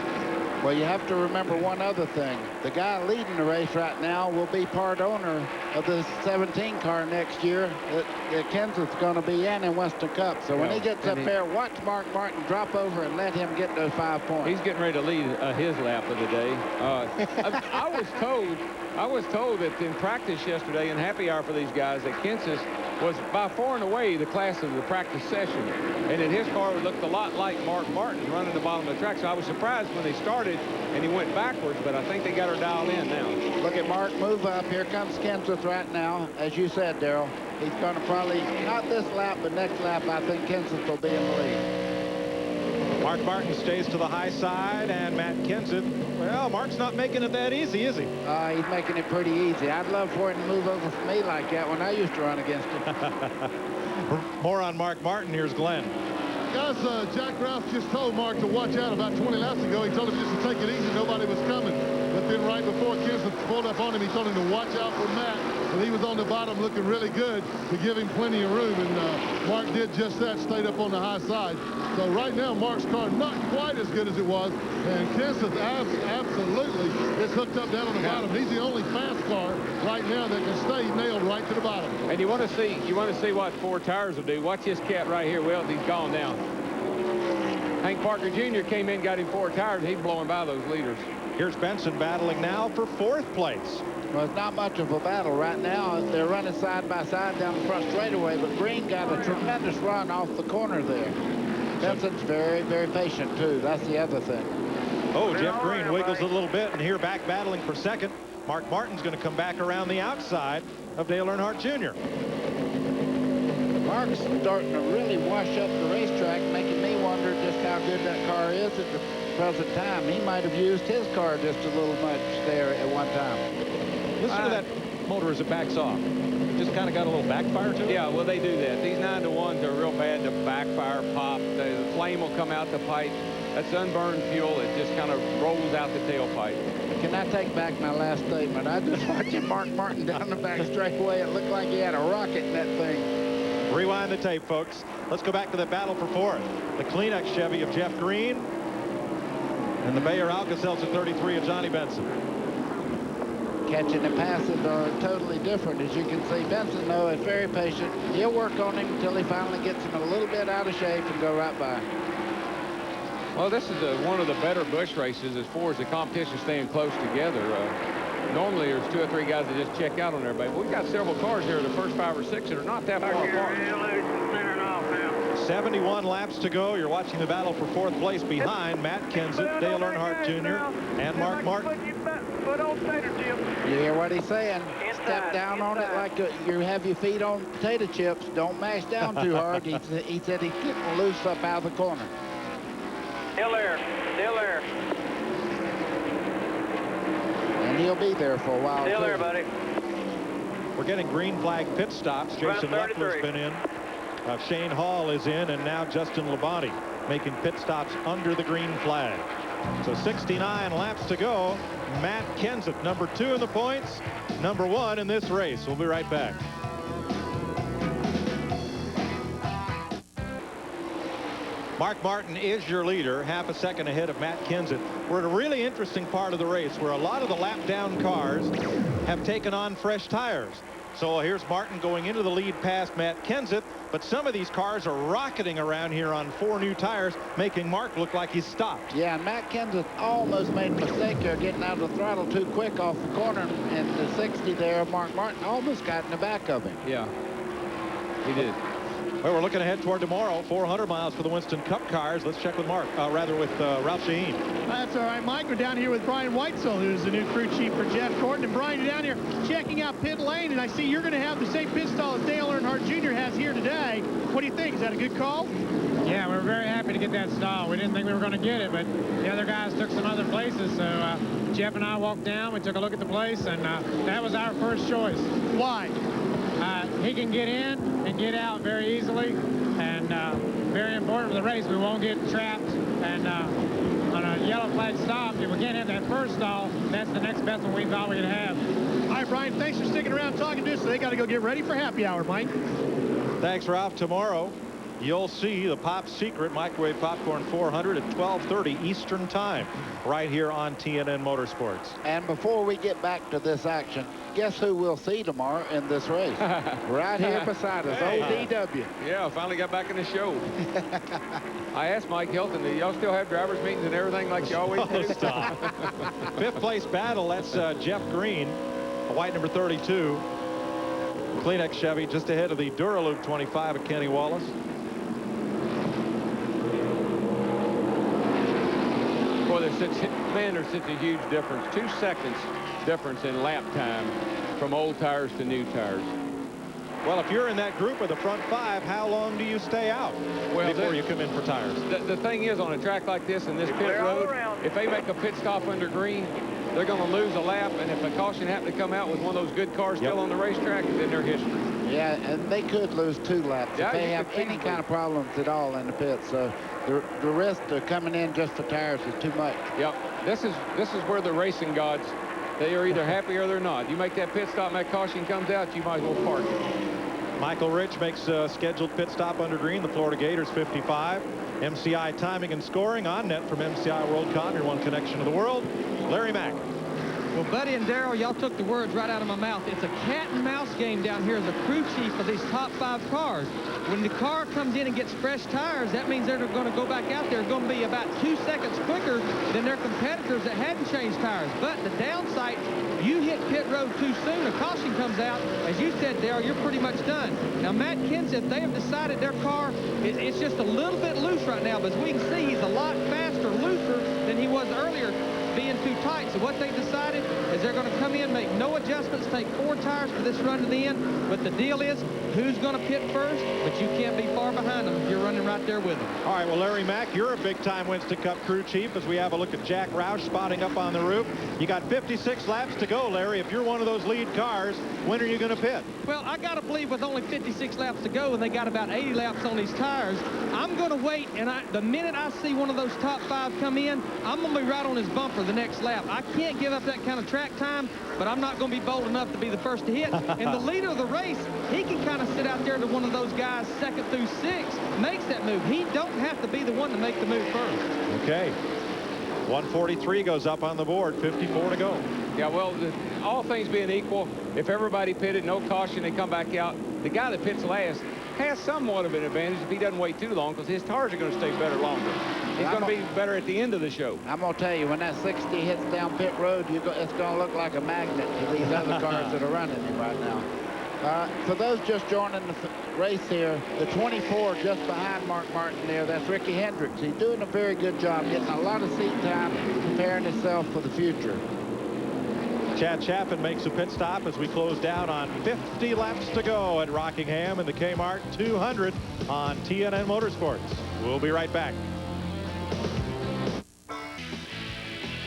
Well, you have to remember one other thing. The guy leading the race right now will be part owner of the 17 car next year that Kenseth's going to be in Western Cup. So when he gets up there, watch Mark Martin drop over and let him get those 5 points. He's getting ready to lead his lap of the day. I was told that in practice yesterday, in happy hour for these guys, that Kenseth was by far and away the class of the practice session, and that his car looked a lot like Mark Martin running the bottom of the track. So I was surprised when they started and he went backwards, but I think they got her dialed in now. Look at Mark move up. Here comes Kenseth right now. As you said, Darrell, he's going to probably, not this lap, but next lap, I think Kenseth will be in the lead. Mark Martin stays to the high side, and Matt Kenseth, well, Mark's not making it that easy, is he? He's making it pretty easy. I'd love for him to move over for me like that when I used to run against him. More on Mark Martin. Here's Glenn. Guys, Jack Rouse just told Mark to watch out about 20 laps ago. He told him just to take it easy. Nobody was coming. But then right before Kenseth pulled up on him, he told him to watch out for Matt. And he was on the bottom looking really good to give him plenty of room. And Mark did just that, stayed up on the high side. So right now, Mark's car not quite as good as it was. And Kenseth absolutely is hooked up down on the bottom. He's the only fast car right now that can stay nailed right to the bottom. And you want to see what 4 tires will do. Watch this cat right here. Well, he's gone now. Hank Parker Jr. came in, got him 4 tires. He's blowing by those leaders. Here's Benson battling now for 4th place. Well, it's not much of a battle right now. They're running side by side down the front straightaway, but Green got a tremendous run off the corner there. Benson's very, very patient, too. That's the other thing. Oh, Jeff Green wiggles a little bit, and here back battling for 2nd. Mark Martin's going to come back around the outside of Dale Earnhardt Jr. Mark's starting to really wash up the racetrack, making me wonder just how good that car is at the present time. He might have used his car just a little much there at one time. Listen to that motor as it backs off. Just kind of got a little backfire to it? Yeah, well, they do that. These 9-to-1s are real bad to backfire, pop. The flame will come out the pipe. That's unburned fuel. It just kind of rolls out the tailpipe. Can I take back my last statement? I just watching Mark Martin down the back straightaway. It looked like he had a rocket in that thing. Rewind the tape, folks. Let's go back to the battle for 4th. The Kleenex Chevy of Jeff Green and the Bayer Alka-Seltzer 33 of Johnny Benson. Catching and passing are totally different. As you can see, Benson, though, is very patient. He'll work on him until he finally gets him a little bit out of shape and go right by. Well, this is one of the better Busch races as far as the competition staying close together. Normally, there's 2 or 3 guys that just check out on everybody. But we've got several cars here, the first 5 or 6, that are not that far apart. 71 laps to go. You're watching the battle for 4th place behind Matt Kenseth, Dale Earnhardt Jr., and Mark Martin. You hear what he's saying? Step down on it like you have your feet on potato chips. Don't mash down too hard. He said he's getting loose up out of the corner. Still there. Still there. And he'll be there for a while, Still too. there, buddy. We're getting green flag pit stops. Jason Leffler's been in. Shane Hall is in, and now Justin Labonte making pit stops under the green flag. So 69 laps to go. Matt Kenseth, number 2 in the points, number 1 in this race. We'll be right back. Mark Martin is your leader, half a second ahead of Matt Kenseth. We're at a really interesting part of the race where a lot of the lap down cars have taken on fresh tires. So here's Martin going into the lead past Matt Kenseth, but some of these cars are rocketing around here on 4 new tires, making Mark look like he's stopped. Yeah, and Matt Kenseth almost made a mistake there, getting out of the throttle too quick off the corner, and the 60 there, Mark Martin almost got in the back of him. Yeah, he did. Well, we're looking ahead toward tomorrow. 400 miles for the Winston Cup cars. Let's check with Ralph Shaheen. That's all right, Mike. We're down here with Brian Weitzel, who's the new crew chief for Jeff Gordon. And Brian, you're down here checking out pit lane, and I see you're going to have the same pit stall as Dale Earnhardt Jr. has here today. What do you think? Is that a good call? Yeah, we're very happy to get that stall. We didn't think we were going to get it, but the other guys took some other places. So Jeff and I walked down. We took a look at the place, and that was our first choice. Why? He can get in and get out very easily, and very important for the race. We won't get trapped, and on a yellow flag stop, if we can't have that first stall, that's the next best one we thought we could have. All right, Brian, thanks for sticking around talking to us. So they got to go get ready for happy hour, Mike. Thanks, Ralph. Tomorrow, you'll see the Pop Secret Microwave Popcorn 400 at 12:30 Eastern Time, right here on TNN Motorsports. And before we get back to this action, guess who we'll see tomorrow in this race? Right here beside us, ODW. Yeah, I finally got back in the show. I asked Mike Hilton, do y'all still have drivers meetings and everything like you always do? Stop. 5th place battle, that's Jeff Green, a white number 32. Kleenex Chevy just ahead of the Duraloop 25 of Kenny Wallace. Boy, there's such a huge difference. 2 seconds difference in lap time from old tires to new tires. Well, if you're in that group of the front 5, how long do you stay out before you come in for tires? The thing is, on a track like this in this pit road, if they make a pit stop under green, they're going to lose a lap, and if a caution happens to come out with one of those good cars still on the racetrack, then they're history. Yeah, and they could lose 2 laps if they have any kind of problems at all in the pit. So the risk of coming in just for tires is too much. Yep. This is where the racing gods, they are either happy or they're not. You make that pit stop and that caution comes out, you might as well park it. Michael Rich makes a scheduled pit stop under green. The Florida Gators 55. MCI timing and scoring on net from MCI WorldCom, your one connection to the world. Larry Mack. Well, Buddy and Darrell, y'all took the words right out of my mouth. It's a cat and mouse game down here as a crew chief for these top 5 cars. When the car comes in and gets fresh tires, that means they're going to go back out there. Going to be about 2 seconds quicker than their competitors that hadn't changed tires. But the downside, you hit pit road too soon, a caution comes out. As you said, Darrell, you're pretty much done. Now, Matt Kenseth, they have decided their car, it's just a little bit loose right now. But as we can see, he's a lot faster, looser than he was earlier, being too tight. So what they decided is they're going to come in, make no adjustments, take 4 tires for this run to the end. But the deal is, who's going to pit first? But you can't be far behind them if you're running right there with them. All right, well, Larry Mack, you're a big-time Winston Cup crew chief as we have a look at Jack Roush spotting up on the roof. You got 56 laps to go, Larry. If you're one of those lead cars, when are you going to pit? Well, I got to believe with only 56 laps to go and they got about 80 laps on these tires, I'm going to wait, and the minute I see one of those top 5 come in, I'm going to be right on his bumper the next lap. I can't give up that kind of track time, but I'm not going to be bold enough to be the first to hit. And the leader of the race, he can kind of sit out there to one of those guys 2nd through 6th, makes that move. He don't have to be the one to make the move first. Okay. 143 goes up on the board, 54 to go. Yeah, well, all things being equal, if everybody pitted, no caution, they come back out, the guy that pits last has somewhat of an advantage if he doesn't wait too long, because his tires are going to stay better longer. He's going to be better at the end of the show. I'm going to tell you, when that 60 hits down pit road, it's going to look like a magnet to these other cars that are running him right now. For those just joining the race here, the 24 just behind Mark Martin there, that's Ricky Hendricks. He's doing a very good job, getting a lot of seat time, preparing himself for the future. Chad Chaffin makes a pit stop as we close down on 50 laps to go at Rockingham in the K-Mart 200 on TNN Motorsports. We'll be right back.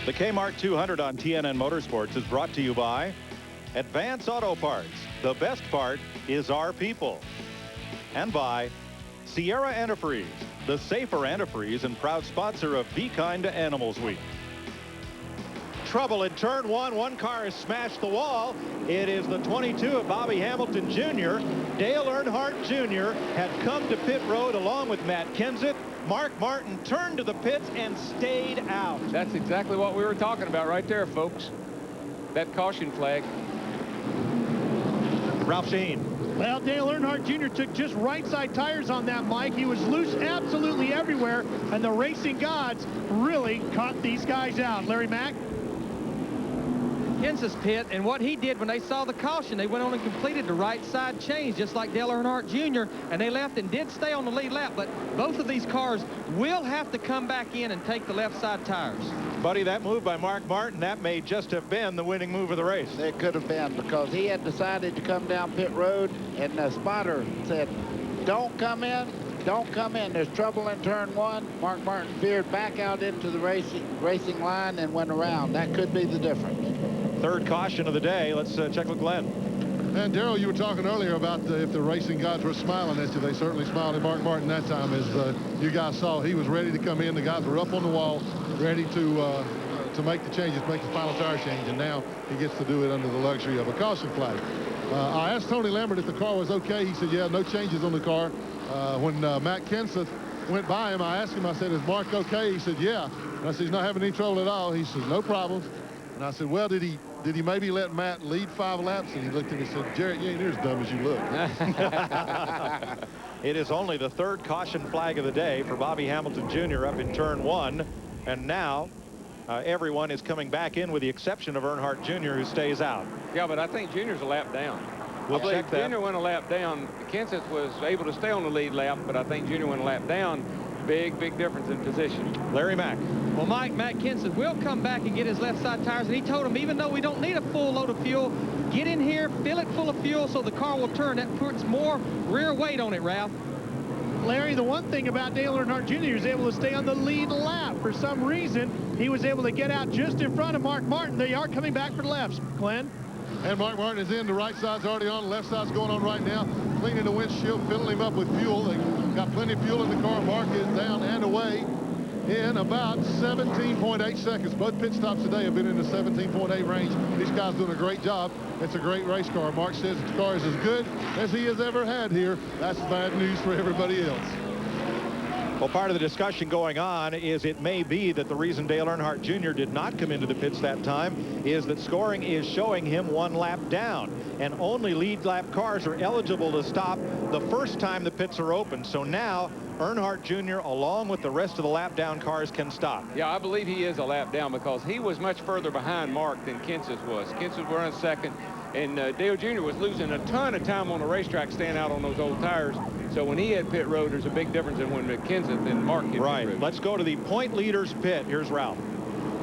The K-Mart 200 on TNN Motorsports is brought to you by Advance Auto Parts. The best part is our people. And by Sierra Antifreeze, the safer antifreeze and proud sponsor of Be Kind to Animals Week. Trouble in turn one. One car has smashed the wall. It is the 22 of Bobby Hamilton Jr. Dale Earnhardt Jr. had come to pit road along with Matt Kenseth. Mark Martin turned to the pits and stayed out. That's exactly what we were talking about right there, folks. That caution flag. Ralph Sheen. Well, Dale Earnhardt Jr. took just right side tires on that, Mike. He was loose absolutely everywhere, and the racing gods really caught these guys out. Larry Mack? Kenseth's pit, and what he did when they saw the caution, they went on and completed the right side change, just like Dale Earnhardt Jr., and they left and did stay on the lead lap, but both of these cars will have to come back in and take the left side tires. Buddy, that move by Mark Martin, that may just have been the winning move of the race. It could have been, because he had decided to come down pit road, and the spotter said, don't come in. Don't come in. There's trouble in turn one. Mark Martin veered back out into the racing line and went around. That could be the difference. Third caution of the day. Let's check with Glenn. And Darrell, you were talking earlier about if the racing gods were smiling at you. They certainly smiled at Mark Martin that time. As you guys saw, he was ready to come in. The guys were up on the wall, ready to make the changes, make the final tire change, and now he gets to do it under the luxury of a caution flag. I asked Tony Lambert if the car was okay. He said, yeah, no changes on the car. When Matt Kenseth went by him, I asked him, I said, is Mark okay? He said, yeah. And I said, he's not having any trouble at all. He said, no problems. And I said, well, did he maybe let Matt lead 5 laps? And he looked at me and said, Jarrett, you ain't near as dumb as you look. It is only the third caution flag of the day for Bobby Hamilton Jr. up in turn 1. And now everyone is coming back in with the exception of Earnhardt Jr., who stays out. Yeah, but I think Junior's a lap down. We'll I believe check that. Junior went a lap down. Kenseth was able to stay on the lead lap, but I think Junior went a lap down. Big difference in position. Larry Mack. Well, Matt Kenseth will come back and get his left side tires, and he told him, even though we don't need a full load of fuel, get in here, fill it full of fuel so the car will turn. That puts more rear weight on it, Ralph. Larry, the one thing about Dale Earnhardt Jr. is able to stay on the lead lap. For some reason, he was able to get out just in front of Mark Martin. They are coming back for lefts, Glenn. And Mark Martin is in. The right side's already on. The left side's going on right now. Cleaning the windshield, filling him up with fuel. They got plenty of fuel in the car. Mark is down and away in about 17.8 seconds. Both pit stops today have been in the 17.8 range. These guys doing a great job. It's a great race car. Mark says the car is as good as he has ever had here. That's bad news for everybody else. Well, part of the discussion going on is it may be that the reason Dale Earnhardt Jr. did not come into the pits that time is that scoring is showing him 1 lap down, and only lead lap cars are eligible to stop the first time the pits are open. So now Earnhardt Jr. along with the rest of the lap down cars can stop. Yeah, I believe he is a lap down because he was much further behind Mark than Kenseth was. Kenseth was running second, and Dale Jr. was losing a ton of time on the racetrack staying out on those old tires. So when he hit pit road, there's a big difference in when Kenseth and Mark hit right. pit road. Let's go to the point leaders pit. Here's Ralph.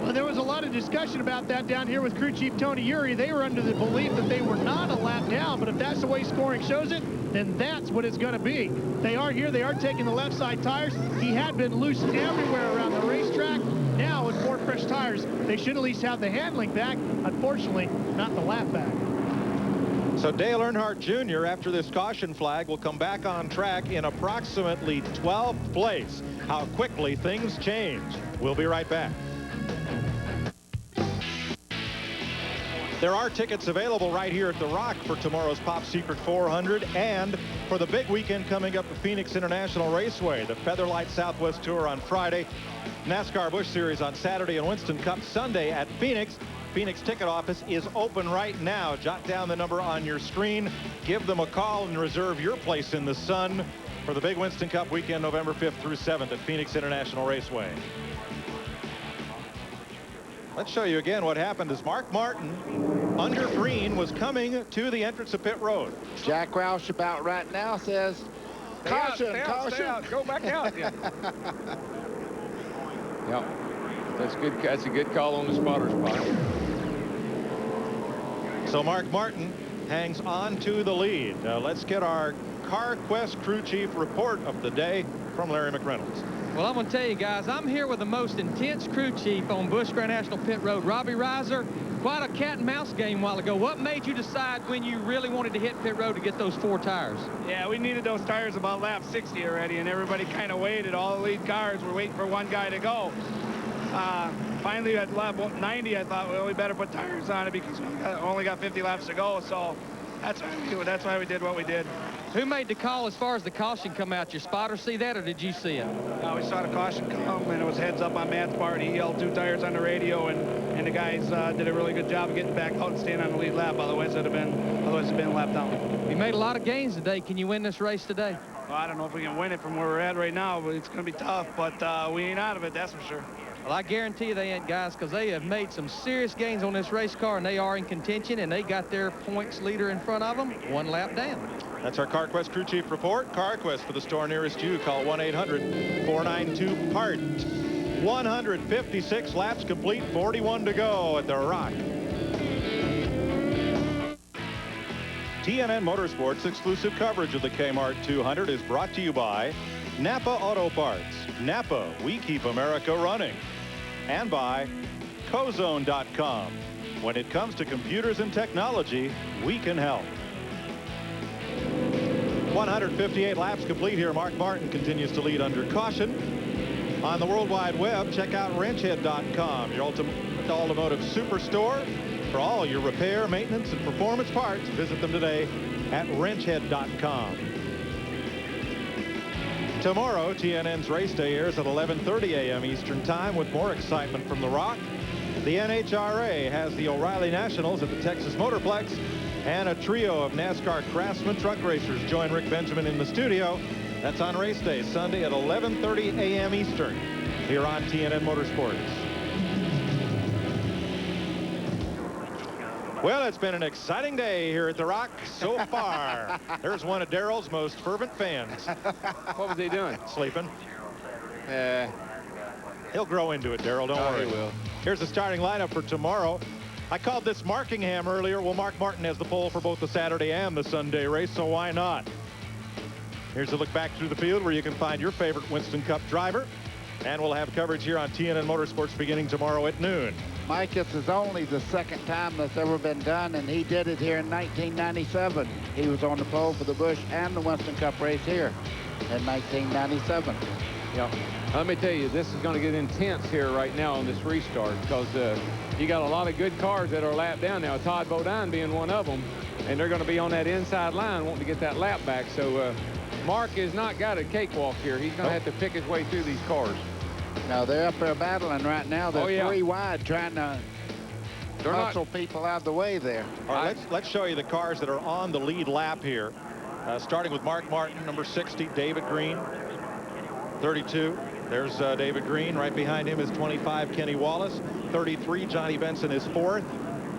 Well, there was a lot of discussion about that down here with crew chief Tony Uri. They were under the belief that they were not a lap down, but if that's the way scoring shows it, then that's what it's going to be. They are here. They are taking the left side tires. He had been loose everywhere around the racetrack. Now with 4 fresh tires, they should at least have the handling back. Unfortunately, not the lap back. So Dale Earnhardt Jr. after this caution flag will come back on track in approximately 12th place. How quickly things change. We'll be right back. There are tickets available right here at the Rock for tomorrow's Pop Secret 400 and for the big weekend coming up at Phoenix International Raceway. The Featherlight Southwest Tour on Friday, NASCAR Busch Series on Saturday, and Winston Cup Sunday at Phoenix. Phoenix ticket office is open right now. Jot down the number on your screen. Give them a call and reserve your place in the sun for the big Winston Cup weekend, November 5th through 7th at Phoenix International Raceway. Let's show you again what happened as Mark Martin, under green, was coming to the entrance of pit road. Jack Roush about right now says, caution, stay caution. out, go back out. Yeah. Yep. That's good. That's a good call on the spotter spot. So Mark Martin hangs on to the lead. Let's get our CarQuest crew chief report of the day from Larry McReynolds. Well, I'm going to tell you guys, I'm here with the most intense crew chief on Busch Grand National Pit Road, Robbie Reiser. Quite a cat and mouse game a while ago. What made you decide when you really wanted to hit pit road to get those 4 tires? Yeah, we needed those tires about lap 60 already, and everybody kind of waited. All the lead cars were waiting for one guy to go. Finally, at lap 90, I thought, well, we better put tires on it because we only got 50 laps to go. So that's why we did what we did. Who made the call as far as the caution come out? Your spotter see that, or did you see it? We saw the caution come, and it was heads up on Matt's part. He yelled 2 tires on the radio, and the guys did a really good job of getting back out and staying on the lead lap. Otherwise, it'd have been a lap down. You made a lot of gains today. Can you win this race today? Well, I don't know if we can win it from where we're at right now, but it's going to be tough. But we ain't out of it, that's for sure. Well, I guarantee you they ain't, guys, because they have made some serious gains on this race car, and they are in contention, and they got their points leader in front of them 1 lap down. That's our CarQuest crew chief report. CarQuest for the store nearest you. Call 1-800-492-PART. 156 laps complete, 41 to go at the Rock. TNN Motorsports exclusive coverage of the K-Mart 200 is brought to you by Napa Auto Parts. Napa, we keep America running. And by Cozone.com. When it comes to computers and technology, we can help. 158 laps complete here. Mark Martin continues to lead under caution. On the World Wide Web, check out wrenchhead.com, your ultimate automotive superstore. For all your repair, maintenance, and performance parts, visit them today at wrenchhead.com. Tomorrow, TNN's race day airs at 11:30 a.m. Eastern Time with more excitement from the Rock. The NHRA has the O'Reilly Nationals at the Texas Motorplex, and a trio of NASCAR Craftsman truck racers join Rick Benjamin in the studio. That's on race day, Sunday at 11:30 a.m. Eastern, here on TNN Motorsports. Well, it's been an exciting day here at the Rock so far. There's one of Darrell's most fervent fans. What was he doing? Sleeping. He'll grow into it, Darrell. Don't worry. He will. Here's the starting lineup for tomorrow. I called this Rockingham earlier. Well, Mark Martin has the pole for both the Saturday and the Sunday race, so why not? Here's a look back through the field where you can find your favorite Winston Cup driver. And we'll have coverage here on TNN Motorsports beginning tomorrow at noon. Mike, this is only the second time that's ever been done, and he did it here in 1997. He was on the pole for the Busch and the Winston Cup race here in 1997. Yeah. Let me tell you, this is going to get intense here right now on this restart because you got a lot of good cars that are lap down now, Todd Bodine being one of them, and they're going to be on that inside line wanting to get that lap back. So Mark has not got a cakewalk here. He's going to have to pick his way through these cars. Now, they're up there battling right now. They're 3 wide trying to hustle people out of the way there. All right, let's show you the cars that are on the lead lap here. Starting with Mark Martin, number 60, David Green, 32. There's David Green. Right behind him is 25, Kenny Wallace. 33, Johnny Benson is 4th.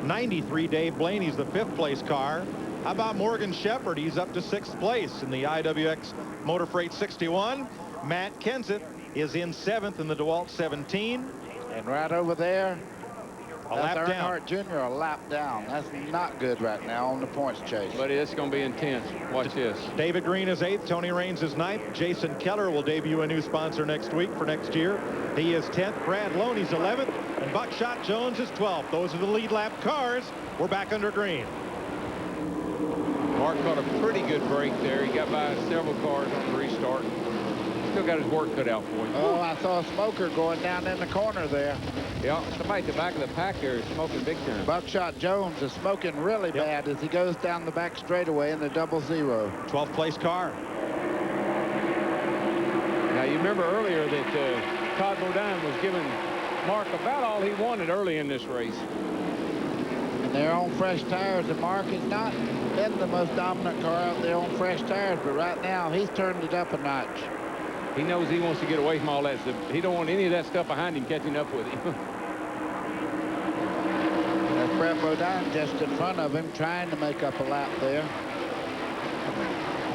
93, Dave Blaney's the 5th place car. How about Morgan Shepherd? He's up to 6th place in the IWX Motor Freight 61. Matt Kenseth is in 7th in the DeWalt 17. And right over there, a lap down. Earnhardt Jr. a lap down. That's not good right now on the points chase. But it's going to be intense. Watch this. David Green is 8th. Tony Raines is 9th. Jason Keller will debut a new sponsor next week for next year. He is 10th. Brad Loney's 11th. And Buckshot Jones is 12th. Those are the lead lap cars. We're back under green. Mark caught a pretty good break there. He got by several cars on the restart. Still got his work cut out for him. Oh, I saw a smoker going down in the corner there. Yeah, somebody at the back of the pack there is smoking big time. Buckshot Jones is smoking really bad as he goes down the back straightaway in the 00. 12th place car. Now, you remember earlier that Todd Bodine was giving Mark about all he wanted early in this race. And they're on fresh tires, and Mark has not been the most dominant car out there on fresh tires, but right now he's turned it up a notch. He knows he wants to get away from all that stuff. He don't want any of that stuff behind him catching up with him. Brett Bodine just in front of him, trying to make up a lap there.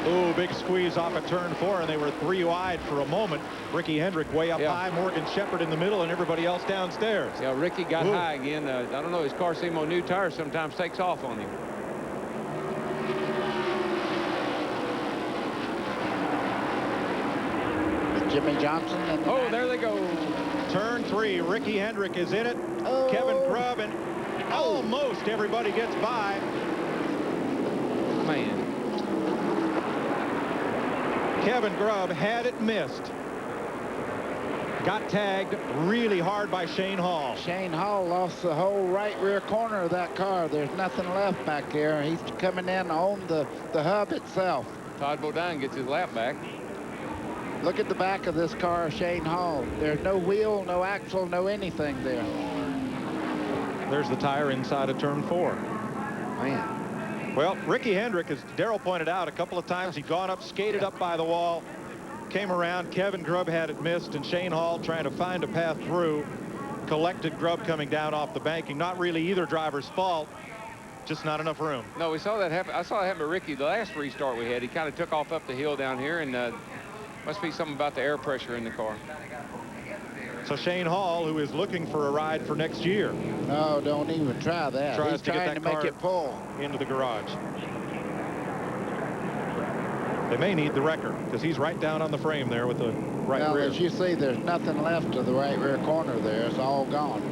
Ooh, big squeeze off at turn 4, and they were 3 wide for a moment. Ricky Hendrick way up high, Morgan Shepherd in the middle, and everybody else downstairs. Yeah, Ricky got high again. I don't know, his car seemed on new tires sometimes takes off on him. Jimmy Johnson. And there they go. Turn 3, Ricky Hendrick is in it. Kevin Grubb, and almost everybody gets by. Man. Kevin Grubb had it missed. Got tagged really hard by Shane Hall. Shane Hall lost the whole right rear corner of that car. There's nothing left back there. He's coming in on the hub itself. Todd Bodine gets his lap back. Look at the back of this car, Shane Hall. There's no wheel, no axle, no anything there. There's the tire inside of turn 4. Man. Well, Ricky Hendrick, as Darrell pointed out, a couple of times he'd gone up, skated up by the wall, came around. Kevin Grubb had it missed, and Shane Hall trying to find a path through. Collected Grubb coming down off the banking. Not really either driver's fault, just not enough room. No, we saw that happen. I saw that happen to Ricky the last restart we had. He kind of took off up the hill down here, and must be something about the air pressure in the car. So Shane Hall, who is looking for a ride for next year. No, don't even try that. Tries He's to trying get to that make car it pull. into the garage. They may need the wrecker, because he's right down on the frame there with the right well, rear. as you see, there's nothing left of the right rear corner there. It's all gone.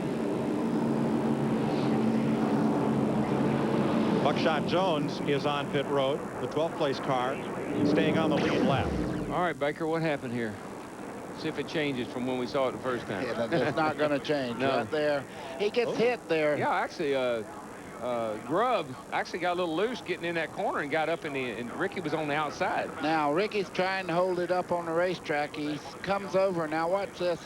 Buckshot Jones is on pit road, the 12th place car, staying on the lead lap. All right, Baker, what happened here? See if it changes from when we saw it the first time. Yeah, it's not going to change. No. Right there. He gets hit there. Yeah, actually, Grubb actually got a little loose getting in that corner and got up in the, and Ricky was on the outside. Now, Ricky's trying to hold it up on the racetrack. He comes over. Now, watch this.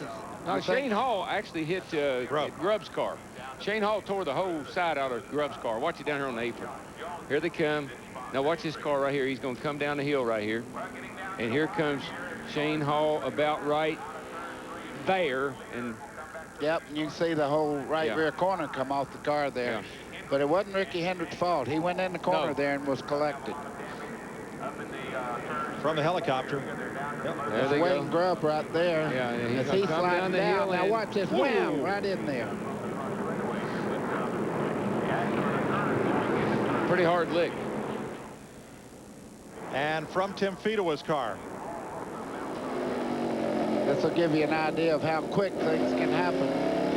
No, Shane Hall actually hit Grubb's car. Shane Hall tore the whole side out of Grubb's car. Watch it down here on the apron. Here they come. Now, watch this car right here. He's going to come down the hill right here. And here comes Shane Hall about right there. And yep, and you can see the whole right rear corner come off the car there. Yeah. But it wasn't Ricky Hendrick's fault. He went in the corner there and was collected. From the helicopter. Yep. There's Wayne Grubb right there. Yeah, as he's sliding down. Now watch this. Wham! Right in there. Pretty hard lick. And from Tim Fedewa's car. This will give you an idea of how quick things can happen.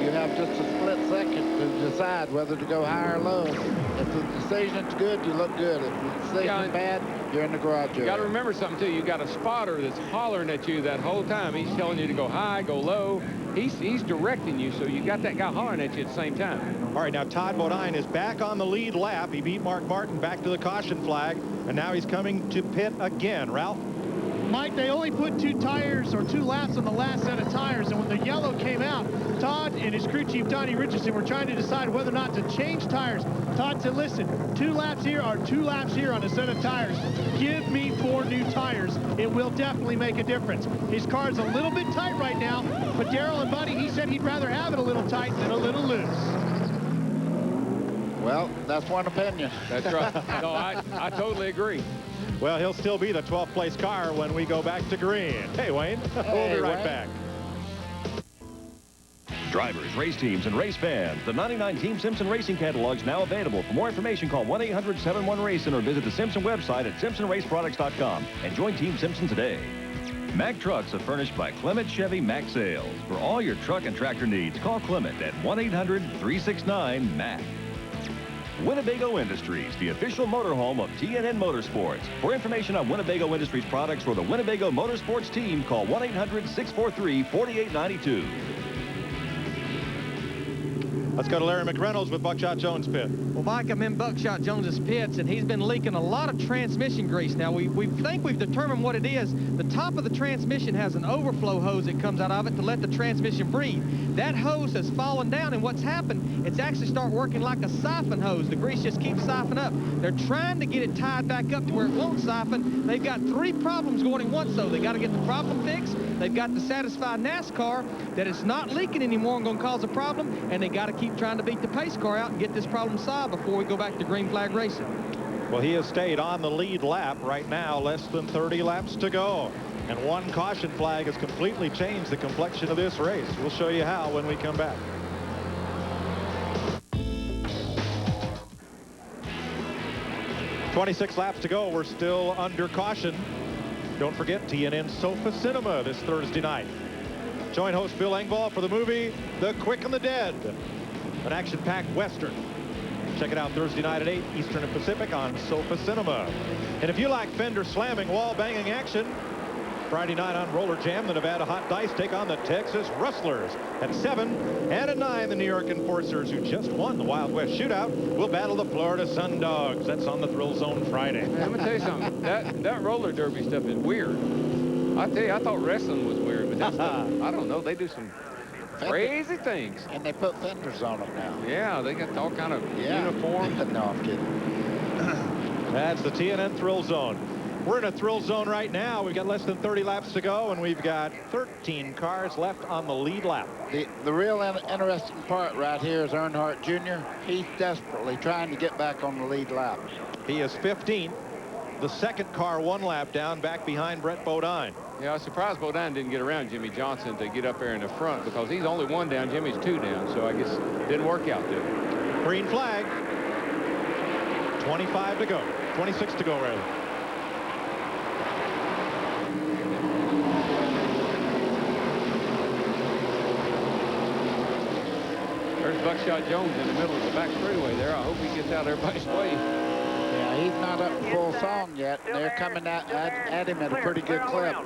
You have just a split second to decide whether to go high or low. If the decision's good, you look good. If the decision's bad, you're in the garage area. You got to remember something, too. You got a spotter that's hollering at you that whole time. He's telling you to go high, go low. He's directing you, so you got that guy hollering at you at the same time. All right, now Todd Bodine is back on the lead lap. He beat Mark Martin back to the caution flag, and now he's coming to pit again. Ralph? Mike, they only put 2 tires or 2 laps on the last set of tires, and when the yellow came out, Todd and his crew chief, Donnie Richardson, were trying to decide whether or not to change tires. Todd said, listen, 2 laps here or 2 laps here on a set of tires. Give me 4 new tires. It will definitely make a difference. His car's a little bit tight right now, but Darrell and Buddy, he said he'd rather have it a little tight than a little loose. Well, that's one opinion. That's right. No, I totally agree. Well, he'll still be the 12th place car when we go back to green. Hey, Wayne. We'll be right back. Drivers, race teams, and race fans, the 99 Team Simpson Racing Catalog is now available. For more information, call 1-800-71-RACIN or visit the Simpson website at simpsonraceproducts.com and join Team Simpson today. Mack Trucks are furnished by Clement Chevy Mack Sales. For all your truck and tractor needs, call Clement at 1-800-369-MACK. Winnebago Industries, the official motorhome of TNN Motorsports. For information on Winnebago Industries products or the Winnebago Motorsports team, call 1-800-643-4892. Let's go to Larry McReynolds with Buckshot Jones pit. Well, Mike, I'm in Buckshot Jones's pits, and he's been leaking a lot of transmission grease. Now, we think we've determined what it is. The top of the transmission has an overflow hose that comes out of it to let the transmission breathe. That hose has fallen down, and what's happened, it's actually start working like a siphon hose. The grease just keeps siphoning up. They're trying to get it tied back up to where it won't siphon. They've got 3 problems going at once, though. They got to get the problem fixed. They've got to satisfy NASCAR that it's not leaking anymore and going to cause a problem, and they got to keep trying to beat the pace car out and get this problem solved before we go back to green flag racing. Well, he has stayed on the lead lap right now, less than 30 laps to go. And 1 caution flag has completely changed the complexion of this race. We'll show you how when we come back. "26 laps to go. We're still under caution. Don't forget TNN Sofa Cinema this Thursday night. Join host Bill Engvall for the movie The Quick and the Dead, an action-packed Western. Check it out Thursday night at 8 Eastern and Pacific on Sofa Cinema. And if you like fender slamming, wall banging action, Friday night on Roller Jam, the Nevada Hot Dice take on the Texas Rustlers. At 7 and at 9, the New York Enforcers, who just won the Wild West Shootout, will battle the Florida Sun Dogs. That's on the Thrill Zone Friday. Let me tell you something. That roller derby stuff is weird. I tell you, I thought wrestling was weird, but that stuff, I don't know. They do some crazy things. And they put fenders on them now. Yeah, they got all kind of uniforms. No, I'm kidding. That's the TNN Thrill Zone. We're in a thrill zone right now. We've got less than 30 laps to go, and we've got 13 cars left on the lead lap. The real interesting part right here is Earnhardt Jr. He's desperately trying to get back on the lead lap. He is 15th. The second car 1 lap down, back behind Brett Bodine. Yeah, I was surprised Bodine didn't get around Jimmy Johnson to get up there in the front, because he's only 1 down, Jimmy's 2 down, so I guess it didn't work out there. Green flag. 25 to go. 26 to go, rather. There's Buckshot Jones in the middle of the back straightaway there. I hope he gets out everybody's way. Yeah, he's not up full song yet. They're coming at him at a pretty good clip.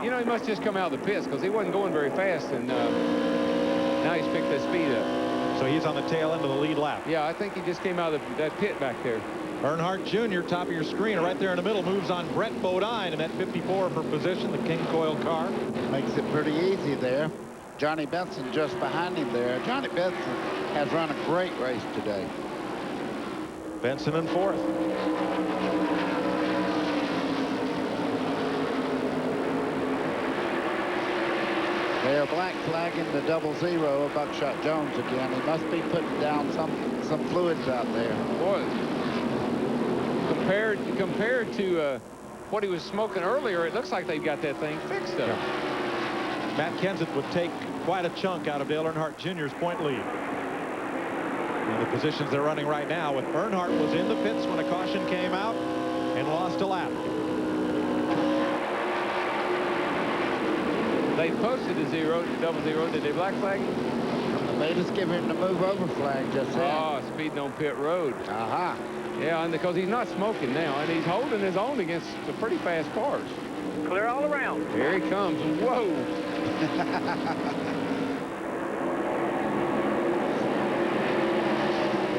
You know, he must just come out of the pits, because he wasn't going very fast, and now he's picked that speed up. So he's on the tail end of the lead lap. Yeah, I think he just came out of that pit back there. Earnhardt Jr., top of your screen, right there in the middle, moves on Brett Bodine in that 54 for position, the King Coil car. Makes it pretty easy there. Johnny Benson just behind him there. Johnny Benson has run a great race today. Benson in 4th. They are black flagging the 00 of Buckshot Jones again. He must be putting down some fluids out there. Boy, compared to what he was smoking earlier, it looks like they've got that thing fixed up. Matt Kenseth would take quite a chunk out of Dale Earnhardt Jr.'s point lead. And the positions they're running right now, with Earnhardt was in the pits when a caution came out and lost a lap. They posted a 00. Did they black flag him? They just give him the move over flag just then. Oh, speeding on pit road. Aha. Yeah, and because he's not smoking now, and he's holding his own against the pretty fast cars. Clear all around. Here he comes. Whoa.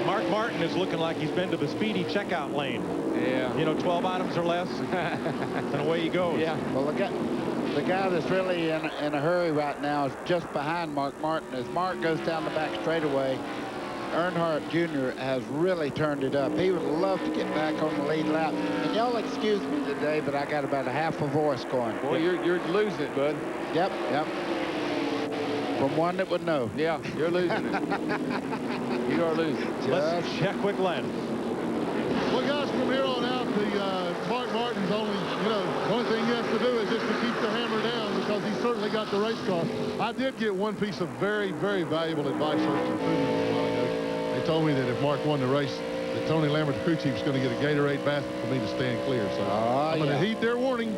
Mark Martin is looking like he's been to the speedy checkout lane. Yeah. You know, 12 items or less, and away he goes. Yeah. Well, the guy that's really in a hurry right now is just behind Mark Martin. As Mark goes down the back straightaway, Earnhardt Jr. has really turned it up. He would love to get back on the lead lap. And y'all excuse me today, but I got about a half a voice going. Boy, you're losing it, bud. Yep. From one that would know. Yeah, you're losing it. You are losing it. Let's check with Len. Well, guys, from here on out, Mark Martin's the only thing he has to do is just to keep the hammer down, because he's certainly got the race car. I did get one piece of very, very valuable advice from Foodie a while ago. They told me that if Mark won the race, that Tony Lambert, the crew chief, was going to get a Gatorade bath for me to stand clear. So I'm going to heed their warning.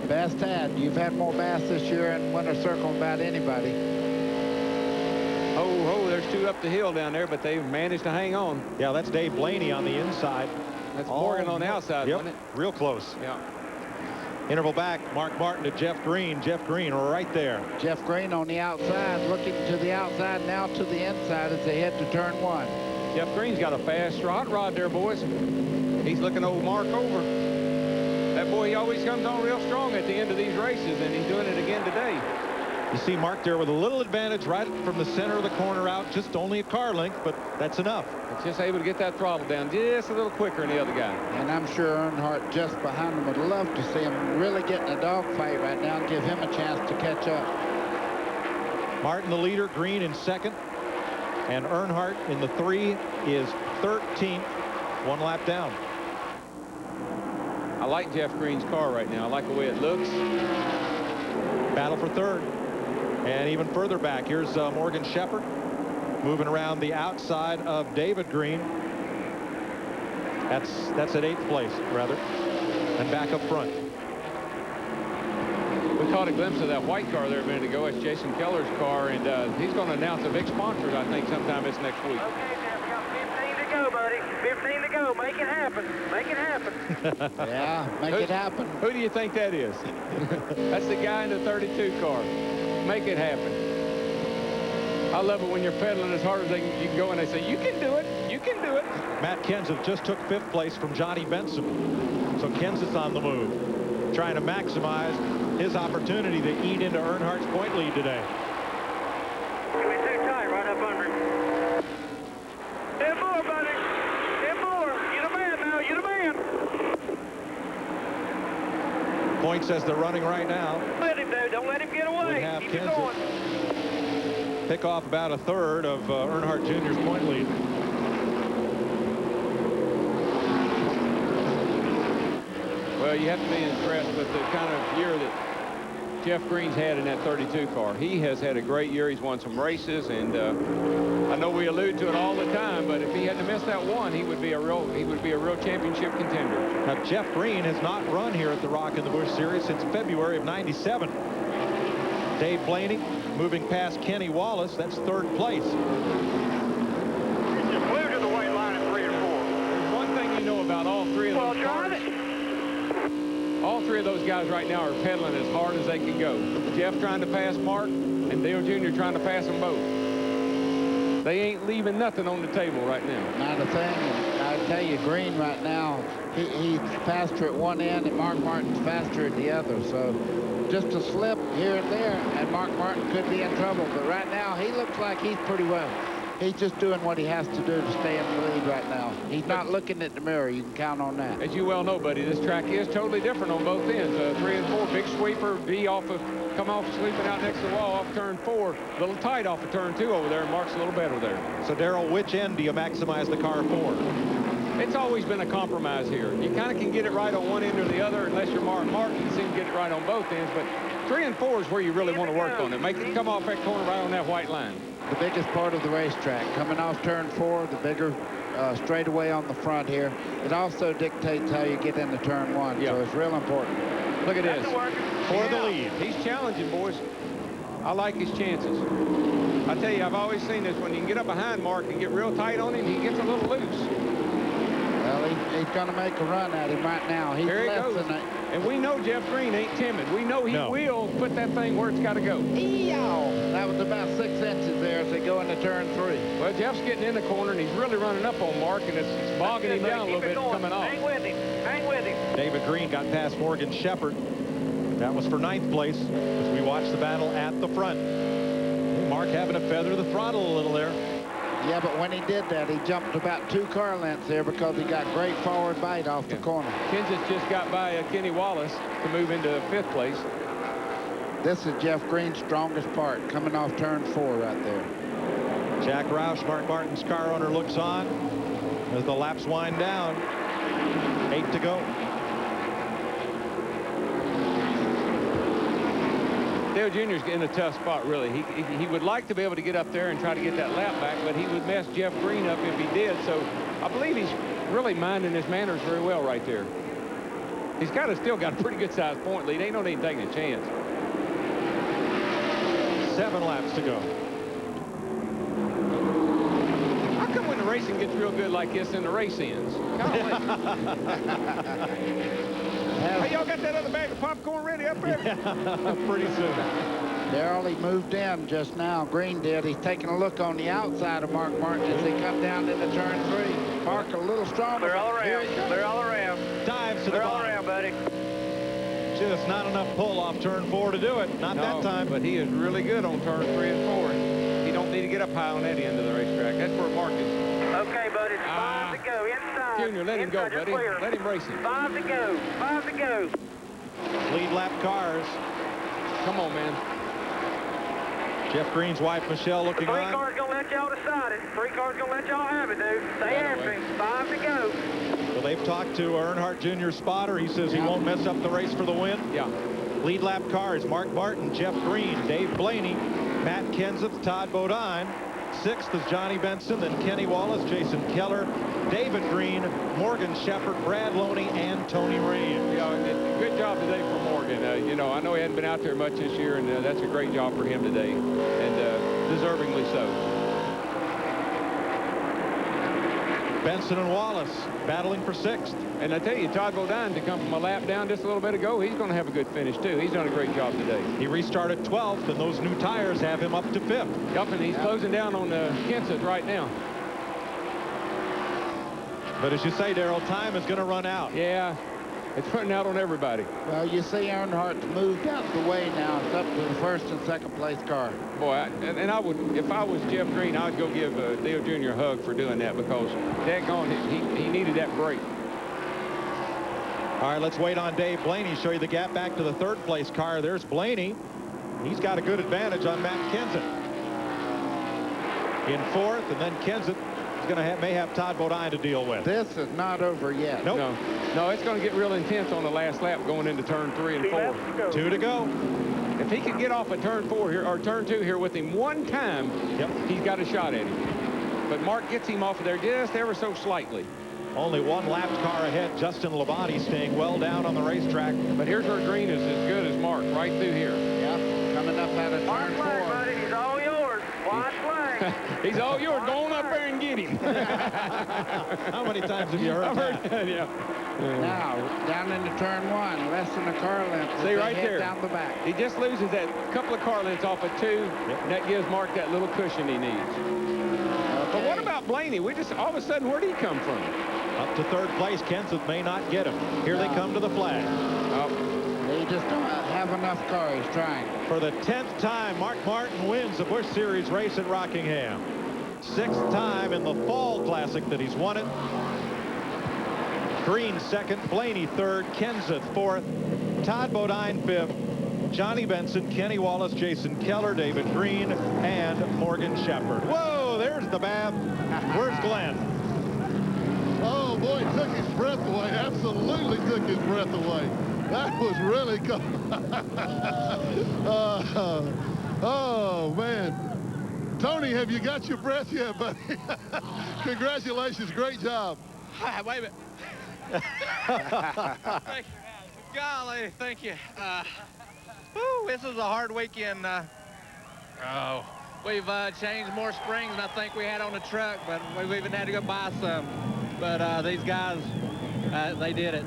Bass Tad, you've had more bass this year in Winter Circle than about anybody. Oh, there's 2 up the hill down there, but they've managed to hang on. Yeah, that's Dave Blaney on the inside. That's Morgan on the outside, yep, wasn't it? Real close. Yeah. Interval back, Mark Martin to Jeff Green. Jeff Green right there. Jeff Green on the outside, looking to the outside, now to the inside as they head to turn 1. Jeff Green's got a fast hot rod there, boys. He's looking old Mark over. That boy, he always comes on real strong at the end of these races, and he's doing it again today. You see Mark there with a little advantage right from the center of the corner out, just only a car length, but that's enough. It's just able to get that throttle down just a little quicker than the other guy. And I'm sure Earnhardt just behind him would love to see him really get in a dogfight right now and give him a chance to catch up. Martin the leader, Green in second, and Earnhardt in the 3 is 13th, 1 lap down. I like Jeff Green's car right now. I like the way it looks. Battle for third. And even further back, here's Morgan Shepherd moving around the outside of David Green. That's at 8th place, rather, and back up front. We caught a glimpse of that white car there a minute ago. It's Jason Keller's car, and he's going to announce a big sponsor, I think, sometime this next week. Okay, Jeff, we got 15 to go, buddy. 15 to go. Make it happen. Make it happen. Yeah, make it happen. Who do you think that is? That's the guy in the 32 car. Make it happen. I love it when you're pedaling as hard as you can go, and they say, you can do it. You can do it. Matt Kenseth just took 5th place from Johnny Benson. So Kenseth's on the move, trying to maximize his opportunity to eat into Earnhardt's point lead today. You're too tight right up under him. 10 more, buddy. 10 more. You're the man now. You're the man. Point says they're running right now. Let him, dude. Don't let him get away. We have Keep it Kenseth going. pick off about a third of Earnhardt Jr.'s point lead. Well, you have to be impressed with the kind of year that Jeff Green's had in that 32 car. He has had a great year. He's won some races, and I know we allude to it all the time, but if he hadn't missed that one, he would be a real championship contender. Now, Jeff Green has not run here at the Rockingham Busch Series since February of '97. Dave Blaney moving past Kenny Wallace. That's 3rd place. Flew to the white line at 3 and 4. There's one thing you know about all 3 of those cars. All 3 of those guys right now are pedaling as hard as they can go. Jeff trying to pass Mark, and Dale Jr. trying to pass them both. They ain't leaving nothing on the table right now. Not a thing. I tell you, Green right now, he's faster at one end, and Mark Martin's faster at the other. So just a slip here and there, and Mark Martin could be in trouble. But right now, he looks like he's pretty well. He's just doing what he has to do to stay in the lead right now. He's not looking at the mirror. You can count on that. As you well know, buddy, this track is totally different on both ends. 3 and 4, big sweeper, come off sleeping out next to the wall off turn 4. A little tight off of turn 2 over there, and Mark's a little better there. So, Darrell, which end do you maximize the car for? It's always been a compromise here. You kind of can get it right on one end or the other, unless you're Mark Martin. You seem to get it right on both ends, but 3 and 4 is where you really want to work on it. Make it come off that corner right on that white line. The biggest part of the racetrack, coming off turn 4, the bigger straightaway on the front here. It also dictates how you get into turn 1, so it's real important. Look at this. For the lead. He's challenging, boys. I like his chances. I tell you, I've always seen this. When you can get up behind Mark and get real tight on him, he gets a little loose. Well, he's going to make a run at him right now. He's There he less goes. than And we know Jeff Green ain't timid. We know he will put that thing where it's got to go. That was about 6 inches there as they go into turn 3. Well, Jeff's getting in the corner, and he's really running up on Mark, and it's bogging him down a little bit coming off. Hang with him. Hang with him. David Green got past Morgan Shepherd. That was for 9th place as we watch the battle at the front. Mark having to feather the throttle a little there. Yeah, but when he did that, he jumped about 2 car lengths there because he got great forward bite off the corner. Kenseth just got by Kenny Wallace to move into 5th place. This is Jeff Green's strongest part, coming off turn 4 right there. Jack Roush, Mark Martin's car owner, looks on as the laps wind down. 8 to go. Dale Jr.'s in a tough spot, really. He would like to be able to get up there and try to get that lap back, but he would mess Jeff Green up if he did. So I believe he's really minding his manners very well right there. He's still got a pretty good sized point lead. Ain't no need taking a chance. 7 laps to go. How come when the racing gets real good like this, then the race ends? Hey, y'all got that other bag of popcorn ready up there? Yeah, pretty soon. Darrell, he moved in just now. Green did. He's taking a look on the outside of Mark Martin as they come down into turn 3. Mark a little stronger. Clear all Here around. he comes. Clear all around. Dives to the Clear all bottom. around, buddy. Just not enough pull off turn 4 to do it. Not that time. But he is really good on turn 3 and 4. He don't need to get up high on that end of the racetrack. That's where Mark is. Okay, buddy. 5 to go. Inside. Junior, let him go, Inside, buddy. clear. Let him race him. 5 to go. 5 to go. Lead lap cars. Come on, man. Jeff Green's wife, Michelle, looking 3 on. cars gonna let y'all decide it. 3 cars gonna let y'all have it, dude. Stay after him. 5 to go. Well, they've talked to Earnhardt Jr. spotter. He says he won't mess up the race for the win. Yeah. Lead lap cars, Mark Martin, Jeff Green, Dave Blaney, Matt Kenseth, Todd Bodine. 6th is Johnny Benson, then Kenny Wallace, Jason Keller, David Green, Morgan Shepherd, Brad Loney, and Tony Raines. Yeah, good job today for Morgan. You know, I know he hadn't been out there much this year, and that's a great job for him today, and deservingly so. Benson and Wallace battling for 6th. And I tell you, Todd Bodine, to come from a lap down just a little bit ago, he's going to have a good finish, too. He's done a great job today. He restarted 12th, and those new tires have him up to 5th. Yep, and he's closing down on Kenseth right now. But as you say, Darrell, time is going to run out. Yeah, it's running out on everybody. Well, you see Earnhardt moved out the way now. It's up to the 1st and 2nd place car. Boy, and I would, if I was Jeff Green, I'd go give Dale Jr. a hug for doing that, because daggone, he needed that break. All right, let's wait on Dave Blaney, show you the gap back to the 3rd place car. There's Blaney. He's got a good advantage on Matt Kenseth. In 4th, and then Kenseth is going to may have Todd Bodine to deal with. This is not over yet. Nope. No, it's going to get real intense on the last lap going into turn 3 and 4. 2 to go. If he can get off of turn 4 here, or turn 2 here with him one time, he's got a shot at him. But Mark gets him off of there just ever so slightly. Only one lapped car ahead. Justin Labonte staying well down on the racetrack. But here's where Green is as good as Mark, right through here. Yep, coming up out of turn 4. Buddy, he's all yours. Watch flag. He's all yours. Go on up there and get him. How many times have you heard that? Yeah. Now, down into turn 1, less than a car length. See right there. Down the back. He just loses that couple of car lengths off of 2. And that gives Mark that little cushion he needs. Okay. But what about Blaney? We just, all of a sudden, where'd he come from? Up to 3rd place. Kenseth may not get him. Here they come to the flag. They just don't have enough cars trying. For the 10th time, Mark Martin wins the Busch Series race at Rockingham. 6th time in the Fall Classic that he's won it. Green 2nd, Blaney 3rd, Kenseth 4th, Todd Bodine 5th, Johnny Benson, Kenny Wallace, Jason Keller, David Green, and Morgan Shepherd. Whoa, there's the bath. Where's Glenn? Oh, boy, he took his breath away. Absolutely took his breath away. That was really cool. Oh, man. Tony, have you got your breath yet, buddy? Congratulations. Great job. Wait a minute. Golly, thank you. This is a hard weekend. We've changed more springs than I think we had on the truck, but we've even had to go buy some. But these guys, they did it.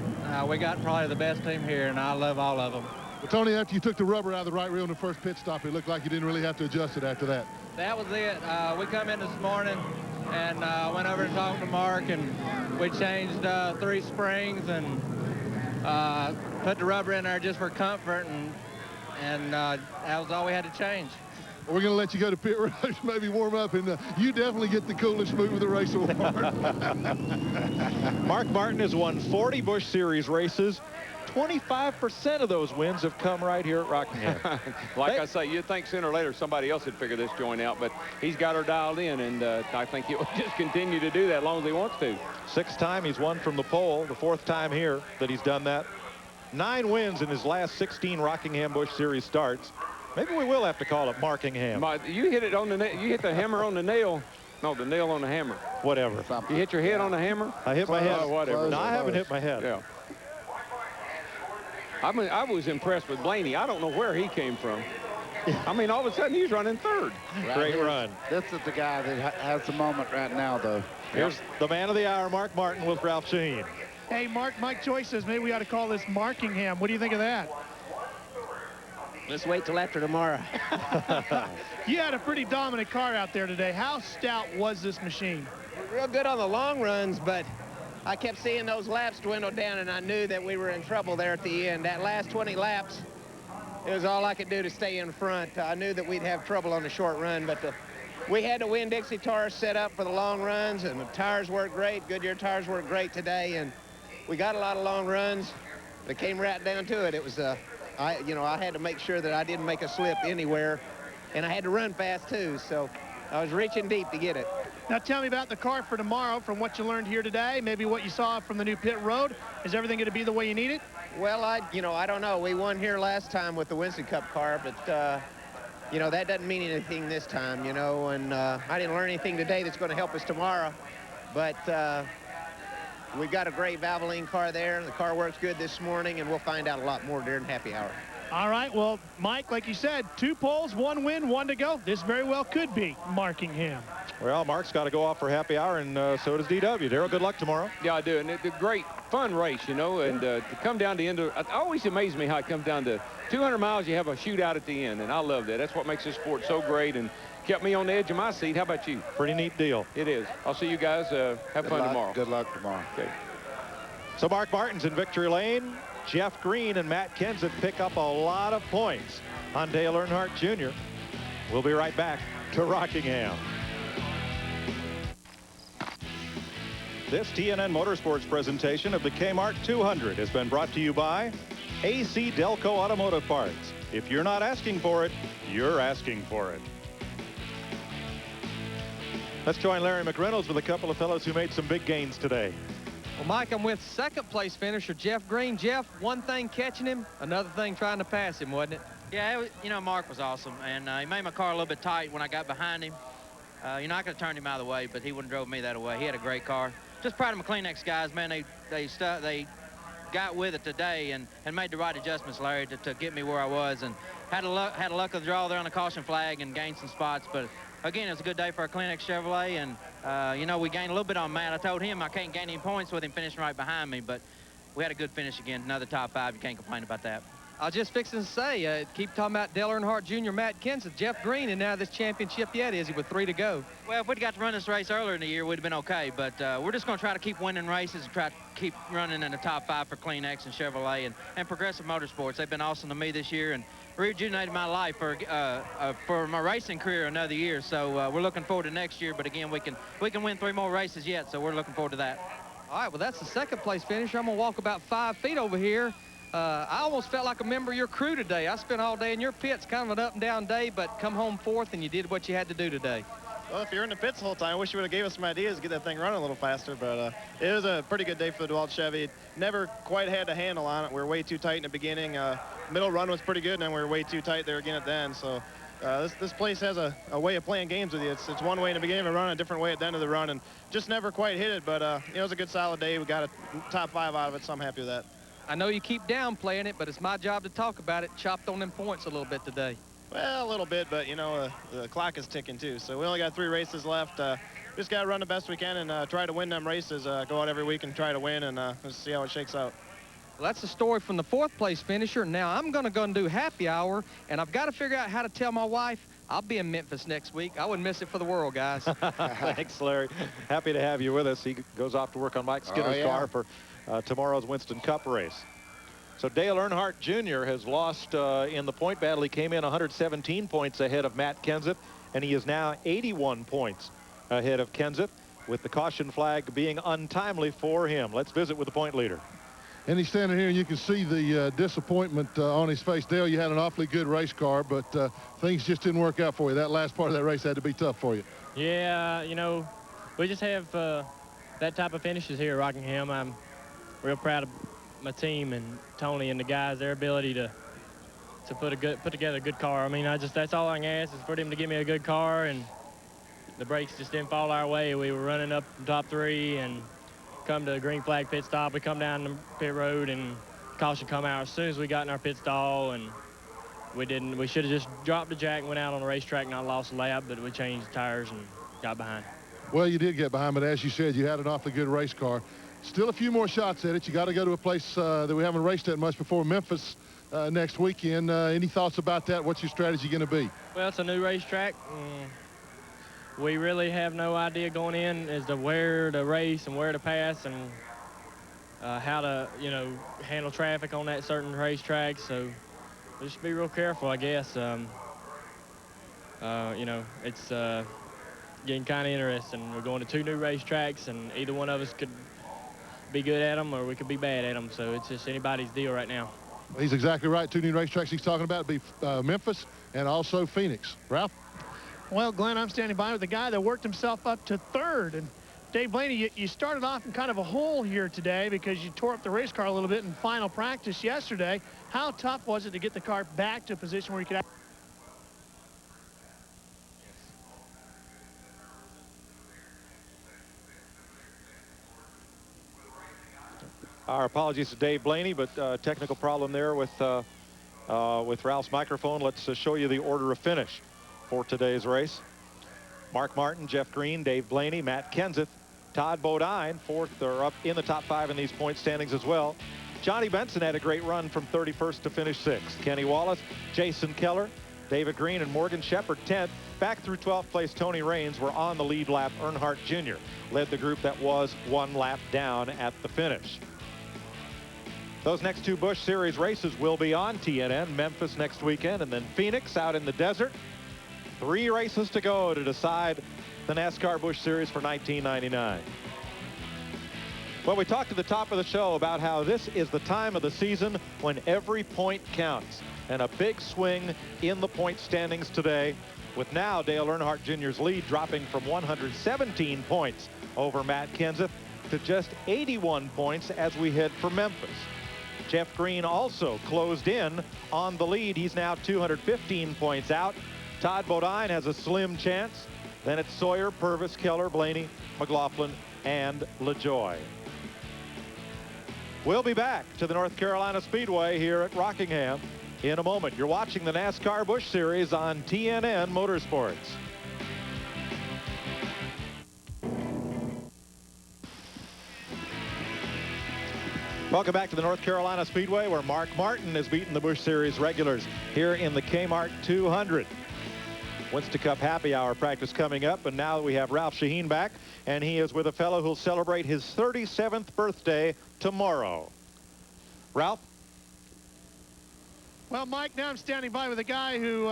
We got probably the best team here, and I love all of them. Well, Tony, after you took the rubber out of the right wheel in the first pit stop, it looked like you didn't really have to adjust it after that. That was it. We come in this morning and went over and talked to Mark, and we changed 3 springs and put the rubber in there just for comfort, and that was all we had to change. We're going to let you go to pit road, maybe warm up, and you definitely get the coolest move of the race award. Mark Martin has won 40 Busch Series races. 25% of those wins have come right here at Rockingham. Like I say, you'd think sooner or later somebody else would figure this joint out, but he's got her dialed in, and I think he will just continue to do that as long as he wants to. 6th time he's won from the pole, the 4th time here that he's done that. 9 wins in his last 16 Rockingham Busch Series starts. Maybe we will have to call it Markingham. You hit it on the you hit the hammer on the nail. No, the nail on the hammer. Whatever. You hit your head on the hammer? I hit my head. Whatever. No, I haven't hit my head. Yeah. I was impressed with Blaney. I don't know where he came from. I mean, all of a sudden he's running 3rd. Great run. This is the guy that has the moment right now, though. Here's the man of the hour, Mark Martin, with Ralph Sheen. Hey, Mike Joyce says maybe we ought to call this Markingham. What do you think of that? Let's wait till after tomorrow. You had a pretty dominant car out there today. How stout was this machine? Real good on the long runs, but I kept seeing those laps dwindle down, and I knew that we were in trouble there at the end. That last 20 laps, it was all I could do to stay in front. I knew that we'd have trouble on the short run, but we had the Winn-Dixie tires set up for the long runs, and the tires worked great. Goodyear tires worked great today, and we got a lot of long runs. But it came right down to it. It was, I had to make sure that I didn't make a slip anywhere, and I had to run fast too, so I was reaching deep to get it. Now tell me about the car for tomorrow, from what you learned here today, maybe what you saw from the new pit road. Is everything going to be the way you need it? Well, I don't know. We won here last time with the Winston Cup car, but, that doesn't mean anything this time, and I didn't learn anything today that's going to help us tomorrow. But we've got a great Valvoline car there. The car works good this morning, and we'll find out a lot more during happy hour. All right, well, Mike, like you said, 2 poles, 1 win, 1 to go. This very well could be Rockingham. Well, Mark's got to go off for happy hour, and so does DW. Darrell, good luck tomorrow. Yeah, I do. And it's a great, fun race, and to come down to the end of it always amazes me how it comes down to 200 miles, you have a shootout at the end, and I love that. That's what makes this sport so great and kept me on the edge of my seat. How about you? Pretty neat deal. It is. I'll see you guys. Have fun tomorrow. Good luck tomorrow. Okay. So Mark Martin's in victory lane. Jeff Green and Matt Kenseth pick up a lot of points on Dale Earnhardt Jr. We'll be right back to Rockingham. This TNN Motorsports presentation of the K-Mart 200 has been brought to you by AC Delco Automotive Parts. If you're not asking for it, you're asking for it. Let's join Larry McReynolds with a couple of fellows who made some big gains today. Well, Mike, I'm with second place finisher Jeff Green. Jeff, one thing catching him, another thing trying to pass him, wasn't it? Yeah, Mark was awesome, and he made my car a little bit tight when I got behind him. I could have turned him out of the way, but he wouldn't drove me that way. He had a great car. Just proud of my Kleenex guys, man. They got with it today and made the right adjustments, Larry, to get me where I was, and had a luck of the draw there on the caution flag and gained some spots. But again, it was a good day for our Kleenex Chevrolet, and we gained a little bit on Matt. I told him I can't gain any points with him finishing right behind me, but we had a good finish again. Another top 5. You can't complain about that. I was just fixing to say, keep talking about Dale Earnhardt Jr., Matt Kenseth, Jeff Green, and now this championship yet, is he, with 3 to go? Well, if we'd got to run this race earlier in the year, we'd have been okay, but we're just going to try to keep winning races and try to keep running in the top 5 for Kleenex and Chevrolet and Progressive Motorsports. They've been awesome to me this year and rejuvenated my life for my racing career another year. So we're looking forward to next year, but again, we can win 3 more races yet, so we're looking forward to that. All right, well, that's the second place finisher. I'm going to walk about 5 feet over here. I almost felt like a member of your crew today. I spent all day in your pits, kind of an up and down day, but come home 4th and you did what you had to do today. Well, if you're in the pits the whole time, I wish you would have gave us some ideas to get that thing running a little faster, but it was a pretty good day for the DeWalt Chevy. Never quite had a handle on it. We were way too tight in the beginning. Middle run was pretty good, and then we were way too tight there again at the end. So this place has a way of playing games with you. It's one way in the beginning of a run, a different way at the end of the run, and just never quite hit it. But it was a good solid day. We got a top 5 out of it, so I'm happy with that. I know you keep downplaying it, but it's my job to talk about it. Chopped on them points a little bit today. Well, a little bit, but the clock is ticking too. So we only got 3 races left. Just got to run the best we can and try to win them races. Go out every week and try to win, and let's see how it shakes out. Well, that's the story from the 4th place finisher. Now I'm going to go and do happy hour, and I've got to figure out how to tell my wife I'll be in Memphis next week. I wouldn't miss it for the world, guys. Thanks, Larry. Happy to have you with us. He goes off to work on Mike Skinner's car for tomorrow's Winston Cup race. So Dale Earnhardt Jr. has lost in the point battle. He came in 117 points ahead of Matt Kenseth, and he is now 81 points ahead of Kenseth, with the caution flag being untimely for him. Let's visit with the point leader. And he's standing here, and you can see the disappointment on his face. Dale, you had an awfully good race car, but things just didn't work out for you. That last part of that race had to be tough for you. Yeah, we just have that type of finishes here at Rockingham. I'm real proud of my team and Tony and the guys, their ability to put together a good car. I mean, that's all I can ask is for them to give me a good car, and the brakes just didn't fall our way. We were running up the top 3 and come to a green flag pit stop. We come down the pit road and caution come out as soon as we got in our pit stall, and we didn't. We should have just dropped the jack and went out on the racetrack, not lost a lap, but we changed the tires and got behind. Well, you did get behind, but as you said, you had an awfully good race car. Still a few more shots at it. You got to go to a place that we haven't raced at much before, Memphis, next weekend. Any thoughts about that? What's your strategy going to be? Well, it's a new racetrack. We really have no idea going in as to where to race and where to pass and how to, handle traffic on that certain racetrack. So just be real careful, I guess. It's getting kind of interesting. We're going to 2 new racetracks, and either one of us could be good at them or we could be bad at them. So it's just anybody's deal right now. He's exactly right. 2 new racetracks he's talking about would be Memphis and also Phoenix. Ralph? Well, Glenn, I'm standing by with the guy that worked himself up to 3rd. And Dave Blaney, you started off in kind of a hole here today because you tore up the race car a little bit in final practice yesterday. How tough was it to get the car back to a position where you could... Our apologies to Dave Blaney, but technical problem there with Ralph's microphone. Let's show you the order of finish for today's race. Mark Martin, Jeff Green, Dave Blaney, Matt Kenseth, Todd Bodine, 4th. They're up in the top 5 in these point standings as well. Johnny Benson had a great run from 31st to finish 6th. Kenny Wallace, Jason Keller, David Green, and Morgan Shepherd 10th. Back through 12th place, Tony Raines were on the lead lap. Earnhardt Jr. led the group that was 1 lap down at the finish. Those next 2 Busch Series races will be on TNN. Memphis next weekend, and then Phoenix out in the desert. 3 races to go to decide the NASCAR Busch Series for 1999. Well, we talked at the top of the show about how this is the time of the season when every point counts. And a big swing in the point standings today, with now Dale Earnhardt Jr.'s lead dropping from 117 points over Matt Kenseth to just 81 points as we head for Memphis. Jeff Green also closed in on the lead. He's now 215 points out. Todd Bodine has a slim chance. Then it's Sawyer, Purvis, Keller, Blaney, McLaughlin, and LaJoie. We'll be back to the North Carolina Speedway here at Rockingham in a moment. You're watching the NASCAR Busch Series on TNN Motorsports. Welcome back to the North Carolina Speedway, where Mark Martin has beaten the Busch Series regulars here in the K-Mart 200. Winston Cup Happy Hour practice coming up, and now we have Ralph Sheheen back, and he is with a fellow who'll celebrate his 37th birthday tomorrow. Ralph? Well, Mike, now I'm standing by with a guy who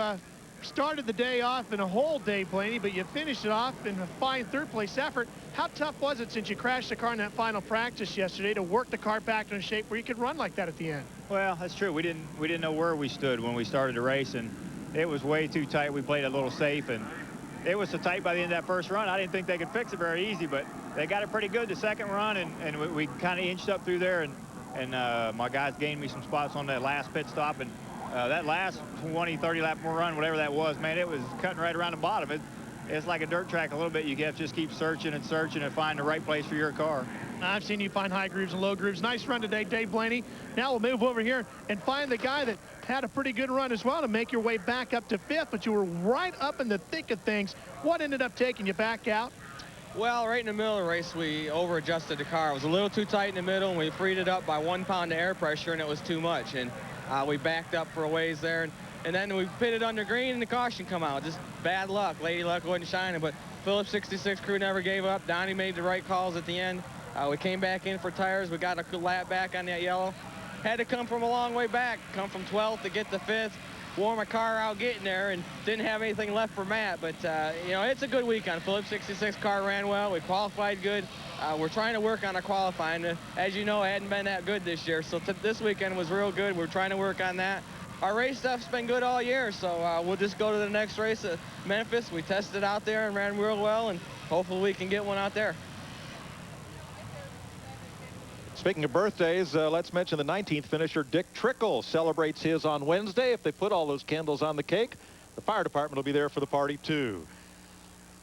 started the day off in a hole, Dave Blaney, but you finished it off in a fine 3rd-place effort. How tough was it since you crashed the car in that final practice yesterday to work the car back into shape where you could run like that at the end? Well, that's true. We didn't know where we stood when we started the race, and it was way too tight. We played a little safe, and it was so tight by the end of that first run. I didn't think they could fix it very easy, but they got it pretty good the second run, and we kind of inched up through there, and my guys gained me some spots on that last pit stop, and that last 20, 30 lap run, whatever that was, man, it was cutting right around the bottom. It's like a dirt track a little bit. You have to just keep searching and searching and find the right place for your car. I've seen you find high grooves and low grooves. Nice run today, Dave Blaney. Now we'll move over here and find the guy that had a pretty good run as well to make your way back up to 5th, but you were right up in the thick of things. What ended up taking you back out? Well, right in the middle of the race, we over-adjusted the car. It was a little too tight in the middle, and we freed it up by 1 pound of air pressure, and it was too much. And we backed up for a ways there, and then we pitted under green, and the caution come out. Just bad luck. Lady luck wasn't shining, but Phillips 66 crew never gave up. Donnie made the right calls at the end. We came back in for tires. We got a lap back on that yellow. Had to come from a long way back, come from 12th to get to 5th. Wore my car out getting there and didn't have anything left for Matt. But, it's a good weekend. Phillips 66 car ran well. We qualified good. We're trying to work on our qualifying. As you know, it hadn't been that good this year. So this weekend was real good. We're trying to work on that. Our race stuff's been good all year, so we'll just go to the next race at Memphis. We tested out there and ran real well, and hopefully we can get one out there. Speaking of birthdays, let's mention the 19th finisher, Dick Trickle, celebrates his on Wednesday. If they put all those candles on the cake, the fire department will be there for the party, too.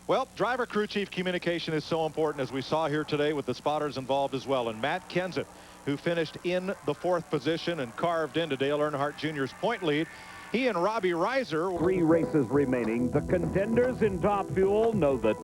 Well, driver crew chief communication is so important, as we saw here today with the spotters involved as well. And Matt Kenseth, who finished in the 4th position and carved into Dale Earnhardt Jr.'s point lead, he and Robbie Reiser. 3 races remaining. The contenders in Top Fuel know that